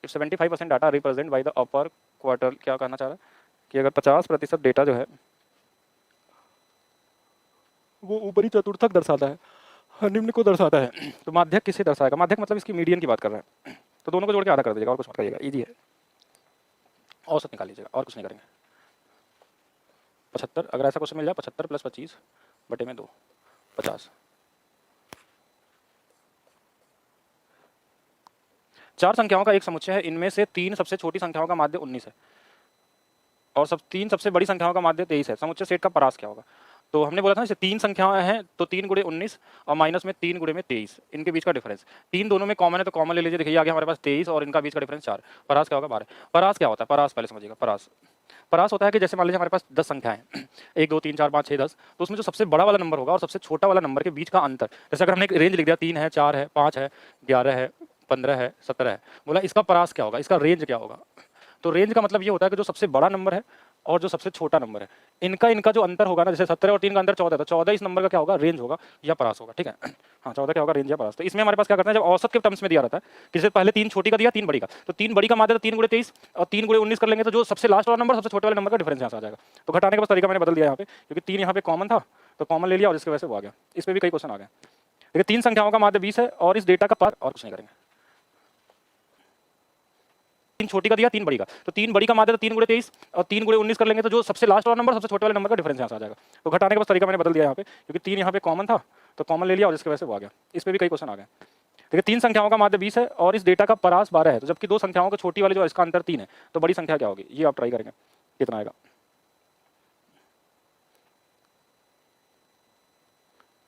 If 75% data represent by the upper quarter, क्या कहना चाह रहा है कि अगर 50% डेटा जो है वो ऊपरी चतुर्थक दर्शाता है, निम्न को दर्शाता है, तो माध्यक किसे दर्शाएगा? माध्यक मतलब इसकी मीडियन की बात कर रहे हैं, तो दोनों को जोड़ के आधा कर दीजिएगा और कुछ मत करिएगा, इजी है। औसत निकाल लीजिएगा और कुछ नहीं करेंगे। 75, अगर ऐसा क्वेश्चन मिल जाए 75 + 25 बटे में 2, 50। चार संख्याओं का एक समुच्चय है, इनमें से 3 सबसे छोटी संख्याओं का माध्य 19 है और 3 सबसे बड़ी संख्याओं का माध्य 23 है। समुच्चय सेट का परास क्या होगा? तो हमने बोला था जैसे 3 संख्याएं हैं तो 3 × 19 और माइनस में 3 × 23, इनके बीच का डिफरेंस। 3 दोनों में कॉमन है तो कॉमन ले लीजिए, देखिए आ गया हमारे पास 23 और इनका बीच का डिफरेंस 4। परास क्या होगा? 12। परास क्या होता है? परास पहले समझिएगा। परास होता है कि जैसे मान लीजिए हमारे पास 10 संख्याएं हैं 1 2 3 4 5 6 10, तो उसमें जो सबसे बड़ा वाला नंबर होगा और सबसे छोटा वाला नंबर के बीच का अंतर, जैसे अगर हमने एक रेंज लिख दिया 3 है, 4 है, 5 है, 11 है, 15 है, 17 है, बोला इसका परास क्या होगा, इसका रेंज क्या होगा? तो रेंज का मतलब ये होता है कि जो सबसे बड़ा नंबर है और जो सबसे छोटा नंबर है, इनका जो अंतर होगा ना, जैसे 17 और 3 का अंतर 14 है, तो 14 इस नंबर का क्या होगा? रेंज होगा या परास होगा, ठीक है। हाँ 14 क्या होगा? रेंज या परास। तो इसमें हमारे पास क्या करते हैं, जब औसत के टर्म्स में दिया रहता है कि जैसे पहले 3 छोटी का दिया 3 बड़ी का, तो 3 बड़ी का माध्य तो 3 × 23 और 3 × 19 कर लेंगे, तो जो सबसे लास्ट वाला नंबर सबसे छोटे वाले नंबर का डिफरेंस यहाँ से आ जाएगा। तो घटाने का बस तरीका मैंने बदल दिया यहाँ पे, क्योंकि 3 यहाँ पे कॉमन था तो कॉमन ले लिया और इसकी वजह से वो आ गया। इस पर भी कई क्वेश्चन आ गए। देखिए 3 संख्याओं का माध्य 20 है और इस डेटा का पार, और कुछ नहीं करेंगे। 3 छोटी का दिया 3 बड़ी का, तो 3 बड़ी का माध्य तो 3 × 23 और 3 × 19 कर लेंगे, तो जो सबसे लास्ट वाला नंबर सबसे छोटे वाले नंबर का डिफरेंस यहाँ से आ जाएगा। तो घटाने का बस तरीका मैंने बदल दिया यहाँ पे, क्योंकि 3 यहाँ पे कॉमन था तो कॉमन ले लिया और इसकी वजह से वो आ गया। इस पर भी कई क्वेश्चन आ गए। देखिए 3 संख्याओं का माध्य 20 है और इस डेटा का परास 12 है, तो जबकि 2 संख्याओं का छोटी वाली जो इसका अंतर 3 है, तो बड़ी संख्या क्या होगी? ये आप ट्राई करेंगे, कितना आएगा?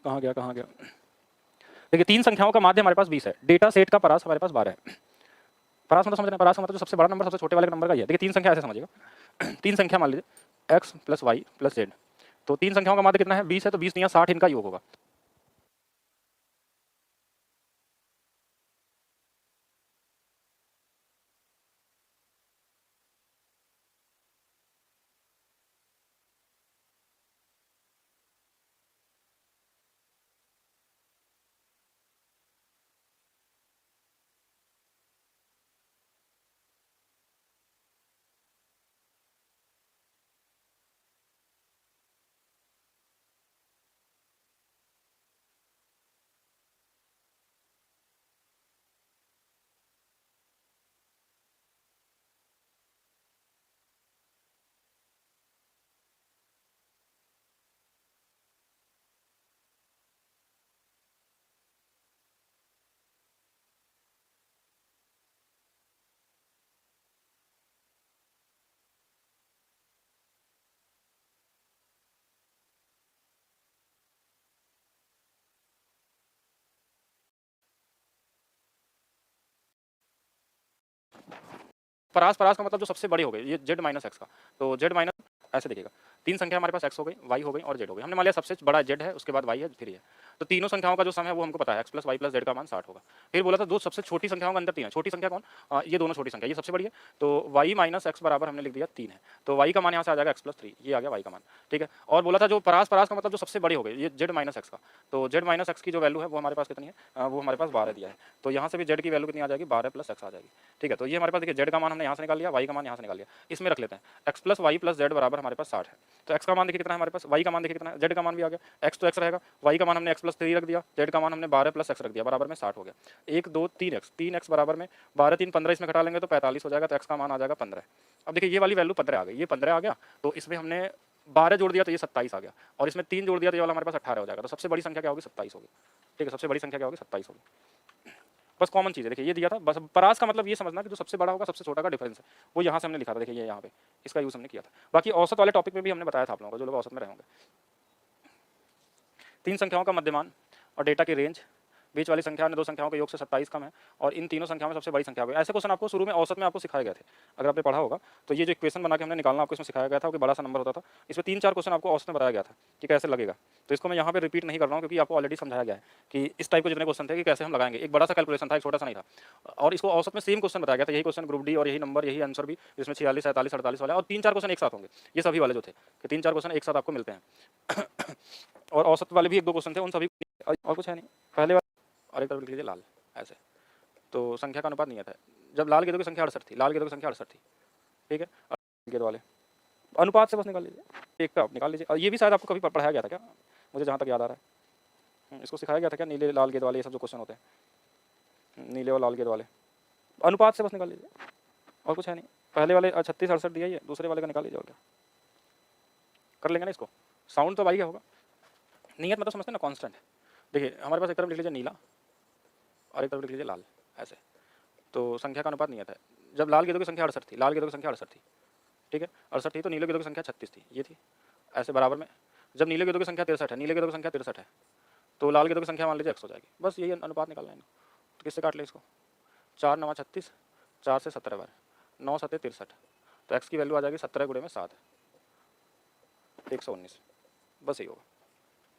कहाँ गया? देखिए 3 संख्याओं का माध्य हमारे पास 20 है, डेटा सेट का परास हमारे पास 12 है। परास मतलब समझ रहे हैं? परास मतलब जो सबसे बड़ा नंबर सबसे छोटे वाले नंबर का ही है। देखिए 3 संख्या ऐसे समझिएगा 3 संख्या मान लीजिए x + y + z, तो 3 संख्याओं का माध्य कितना है? 20 है, तो 20 नहीं 60 इनका योग होगा। परास का मतलब जो सबसे बड़ी हो गई, ये z - x का, तो z माइनस ऐसे देखिएगा। 3 संख्या हमारे पास x हो गई, y हो गई और z हो गई। हमने मान लिया सबसे बड़ा z है, उसके बाद y है, फिर ये। तो तीनों संख्याओं का जो सम है वो हमको पता है, x + y + z का मान 60 होगा। फिर बोला था दो सबसे छोटी संख्याओं का अंतर 3 है। छोटी संख्या कौन? ये दोनों छोटी संख्या, ये सबसे बड़ी है, तो y - x बराबर हमने लिख दिया 3 है, तो y का मान यहाँ से आ जाएगा x + 3, ये आ गया y का मान, ठीक है। और बोला था जो परास का मतलब जो सबसे बड़ी हो गई, ये z - x का, तो z - x की जो वैल्यू है वो हमारे पास कितनी है? वो हमारे पास 12 दिया है, तो यहाँ से भी z की वैल्यू कितनी आ जाएगी? 12 + x आ जाएगी, ठीक है। तो ये हमारे पास देखिए z का मान हमने यहाँ से निकाल लिया, y का मान यहाँ से निकाल लिया, इसमें रख लेते हैं। x + y + z बराबर हमारे पास 60 है, तो x का मान देखिए कितना है हमारे पास, y का मान देखिए कितना है, z का मान भी आ गया, x तो x रहेगा, y का मान हमने x + 3 रख दिया, z का मान हमने 12 + x रख दिया, बराबर में 60 हो गया। 1 2 3x, 3x बराबर में 12 3 15, इसमें घटा लेंगे तो 45 हो जाएगा, तो x का मान आ जाएगा 15। अब देखिए ये वाली वैल्यू 15 आ गई, ये 15 आ गया, तो इसमें हमने 12 जोड़ दिया तो ये 27 आ गया, और इसमें 3 जोड़ दिया तो ये वाला हमारे पास 18 हो जाएगा। तो सबसे बड़ी संख्या क्या होगी? 27 होगी, ठीक है। सबसे बड़ी संख्या क्या होगी? 27 होगी। बस कॉमन चीज़ है, देखिए ये दिया था। बस परास का मतलब ये समझना कि जो सबसे बड़ा होगा सबसे छोटा का डिफरेंस है, वो यहाँ से हमने लिखा था, देखिए ये यहाँ पे इसका यूज़ हमने किया था। बाकी औसत वाले टॉपिक में भी हमने बताया था आप लोगों को, जो लोग औसत में रहे होंगे। 3 संख्याओं का मध्यमान और डेटा की रेंज, बीच वाली संख्या ने 2 संख्याओं के योग से 27 कम है, और इन तीनों संख्याओं में सबसे बड़ी संख्या है। ऐसे क्वेश्चन आपको शुरू में औसत में आपको सिखाए गए थे, अगर आपने पढ़ा होगा तो ये जो इक्वेशन बना के हमने निकालना आपको इसमें सिखाया गया था कि बड़ा सा नंबर होता था, इसमें 3-4 क्वेश्चन आपको औसत में बताया गया था कि कैसे लगेगा। तो इसको मैं यहाँ पे रिपीट नहीं कर रहा हूँ, क्योंकि आपको ऑलरेडी समझाया गया है कि इस टाइप के जितने क्वेश्चन थे कि कैसे हम लगाएंगे। एक बड़ा सा कैलकुलेशन था, एक छोटा सा नहीं था, और इसको औसत में सेम क्वेश्चन बताया गया था, यही क्वेश्चन ग्रुप डी और यही नंबर यही आंसर भी, जिसमें 46 47 48 वाले, और 3-4 क्वेश्चन एक साथ होंगे, ये सभी वाले जो थे कि 3-4 क्वेश्चन एक साथ आपको मिलते हैं और औसत वाले भी 1-2 क्वेश्चन थे, उन सभी और कुछ है नहीं, पहले वाला और एक तरफ लिख लीजिए लाल, ऐसे। तो संख्या का अनुपात नियत है, जब लाल गेंदों की संख्या 68 थी, लाल गेंदों की संख्या 68 थी, ठीक है, गेंद वाले अनुपात से बस निकाल लीजिए, एक का आप निकाल लीजिए। और ये भी शायद आपको कभी पढ़ाया गया था क्या, मुझे जहाँ तक याद आ रहा है, इसको सिखाया गया था क्या, नीले लाल गेंद वाले ये सब जो क्वेश्चन होते हैं, नीले और लाल गेंद वाले, अनुपात से बस निकाल लीजिए, और कुछ है नहीं। पहले वाले 36 68 दिया ही है, दूसरे वाले का निकाल लीजिए, और क्या कर लेंगे ना इसको। साउंड तो भाई क्या होगा, नियत मतलब समझते हैं ना, कांस्टेंट। देखिए हमारे पास एक तरफ लिख लीजिए नीला और एक तरफ लिख लीजिए लाल, ऐसे। तो संख्या का अनुपात नियत है, जब लाल गेंदों की संख्या 68 थी, लाल गेंदों की संख्या 68 थी, ठीक है, 68 थी, तो नीले गेंदों की संख्या 36 थी, ये थी, ऐसे बराबर में। जब नीले गेंदों की संख्या 63 है, नीले गेंदों की संख्या 63 है, तो लाल गेंदों की संख्या मान लीजिए x हो जाएगी, बस यही अनुपात निकालना है। तो किससे काट लें इसको, 4 9 36, 4 से 17 बार, 9 7 63, तो x की वैल्यू आ जाएगी 17 गुणे में 7, 119, बस यही होगा।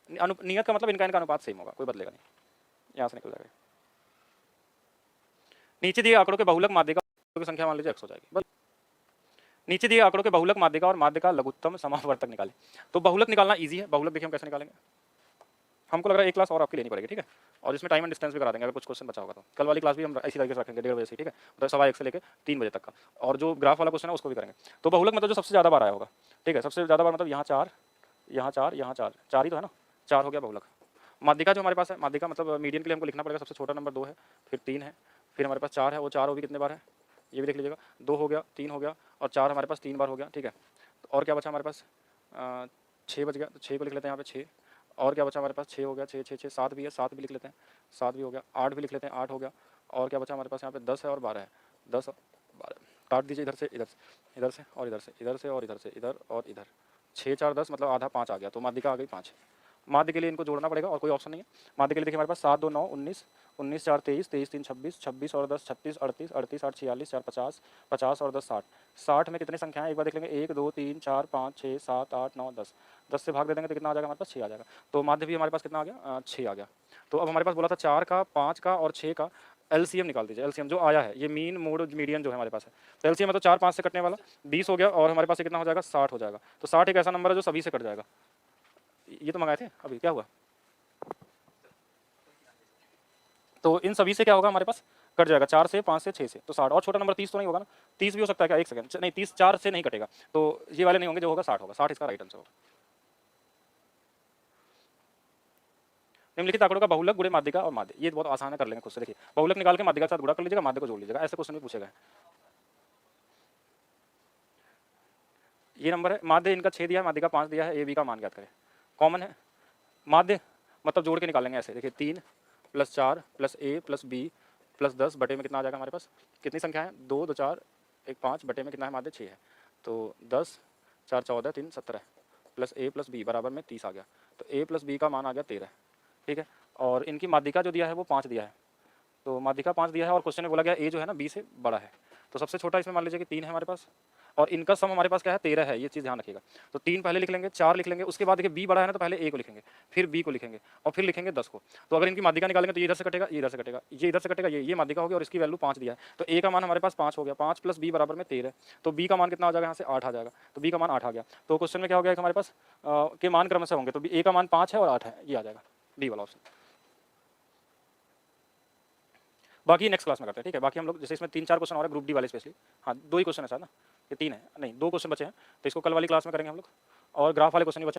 नियत का मतलब इनका अनुपात सेम होगा, कोई बदलेगा नहीं, यहाँ से निकल जाएगा। नीचे दिए आंकड़ों के बहुलक माध्यिका की संख्या मान लीजिए x हो जाएगी, बस। नीचे दिए आंकड़ों के बहुलक माध्यिका और माध्यिका लघुत्तम समावर्तक निकालें। तो बहुलक निकालना इजी है, बहुलक देखिए हम कैसे निकालेंगे, हमको लग रहा है एक क्लास और आपकी लेनी पड़ेगी, ठीक है, और इसमें टाइम एंड डिस्टेंस भी करा देंगे, अगर कुछ क्वेश्चन बचा होगा तो। कल वाली क्लास भी हम इसी तरीके से रखेंगे 1:30 बजे से, ठीक है, तो 1:15 से लेकर 3 बजे तक का, और जो ग्राफ वाला क्वेश्चन है उसको भी करेंगे। तो बहुलक मतलब जो सबसे ज़्यादा बार आया होगा, ठीक है, सबसे ज़्यादा बार मतलब यहाँ 4, यहाँ 4, यहाँ 4, 4 ही तो है ना, 4 हो गया बहुलक। माध्यिका जो हमारे पास है, माध्यिका मतलब मीडियन के लिए हमको लिखना पड़ेगा, सबसे छोटा नंबर 2 है, फिर 3 है, फिर हमारे पास 4 है, वो 4 वो भी कितने बार है, ये भी देख लीजिएगा, 2 हो गया, 3 हो गया, और 4 हमारे पास 3 बार हो गया, ठीक है। और क्या बचा हमारे पास, 6 बच गया, तो 6 को लिख लेते हैं यहाँ पे 6, और क्या बचा हमारे पास, 6 हो गया, 6 6 6 7 भी है, 7 भी लिख लेते हैं, 7 भी हो गया, 8 भी लिख लेते हैं, 8 हो गया, और क्या बचा हमारे पास यहाँ पे 10 है और 12 है, 10 और 12, काट दीजिए इधर से इधर से, इधर से और इधर से, इधर से और इधर से, इधर और इधर, 6 4 10 मतलब आधा 5 आ गया, तो माध्यिका आ गई 5। माध्य के लिए इनको जोड़ना पड़ेगा और कोई ऑप्शन नहीं है। माध्य के लिए देखिए हमारे पास 7 2 9 19, 19 4 23, 23 3 26, 26 और 10 36, 38, 38 8 46, 4 50, 50 और 10 60, 60 में कितनी संख्याएं एक बार देख लेंगे, 1 2 3 4 5 6 7 8 9 10, 10 से भाग दे देंगे तो कितना आ जाएगा हमारे पास, 6 आ जाएगा। तो माध्य भी हमारे पास कितना आ गया, 6 आ गया। तो अब हमारे पास बोला था 4 का, 5 का और 6 का एलसीएम निकाल दीजिए। एलसीएम जो आया है, ये मीन मोड मीडियन जो है हमारे पास है, तो एलसीएम है तो 4 5 से कटने वाला 20 हो गया, और हमारे पास ये कितना हो जाएगा, 60 हो जाएगा। तो 60 एक ऐसा नंबर है जो सभी से कट जाएगा। ये तो मंगाए थे, अभी क्या हुआ, तो इन सभी से क्या होगा हमारे पास, कट जाएगा, 4 से 5 से 6 से, तो 60, और छोटा नंबर 30 तो नहीं होगा ना, 30 भी हो सकता है क्या, एक सेकंड, नहीं 30 4 से नहीं कटेगा, तो ये वाले नहीं होंगे, जो होगा 60 होगा, 60 इसका राइट आंसर होगा। निम्नलिखित आंकड़ों का बहुलक गुणे माध्यिका और माध्य, ये बहुत आसान है, कर लेंगे खुद से। देखिए बहुलक निकाल के माध्यिका के साथ गुणा कर लीजिएगा, माध्य को जोड़ लीजिएगा, ऐसे क्वेश्चन भी पूछेगा। ये नंबर है, माध्य इनका 6 दिया है, माध्यिका 5 दिया है, ए बी का मान ज्ञात करें। कॉमन है माध्य मतलब जोड़ के निकालेंगे ऐसे, देखिए 3 + 4 + ए + बी + 10 बटे में कितना आ जाएगा हमारे पास, कितनी संख्या है, 2 2 4 1 5 बटे में कितना है, माध्य 6 है, तो 10 4 14 3 17 + ए + बी बराबर में 30 आ गया, तो ए + बी का मान आ गया 13, ठीक है। और इनकी माध्यिका जो दिया है वो 5 दिया है, तो माध्यिका 5 दिया है, और क्वेश्चन में बोला गया ए जो है ना बी से बड़ा है, तो सबसे छोटा इसमें मान लीजिए कि 3 है हमारे पास, और इनका सम हमारे पास क्या है, 13 है, ये चीज़ ध्यान रखिएगा। तो 3 पहले लिख लेंगे, 4 लिख लेंगे, उसके बाद देखिए बी बड़ा है ना, तो पहले ए को लिखेंगे, फिर बी को लिखेंगे, और फिर लिखेंगे 10 को। तो अगर इनकी माध्यिका निकालेंगे तो ये इधर से कटेगा, ये इधर से कटेगा, ये इधर से कटेगा, ये माध्यिका होगी, और इसकी वैल्यू 5 दिया है, तो ए का मान हमारे पास 5 हो गया, 5 + बी बराबर में 13, तो बी का मान कितना आ जाएगा, यहाँ से 8 आ जाएगा, तो बी का मान 8 आ गया। तो क्वेश्चन में क्या हो गया हमारे पास के मान क्रमशः होंगे, तो ए का मान 5 है और 8 है, ये आ जाएगा डी वाला ऑप्शन। बाकी नेक्स्ट क्लास में करते हैं, ठीक है। बाकी हम लोग जैसे इसमें 3 4 क्वेश्चन और है ग्रुप डी वाले स्पेशली, हाँ 2 ही क्वेश्चन है शायद ना, ये 3 है, नहीं 2 क्वेश्चन बचे हैं, तो इसको कल वाली क्लास में करेंगे हम लोग, और ग्राफ वाले क्वेश्चन भी बचे।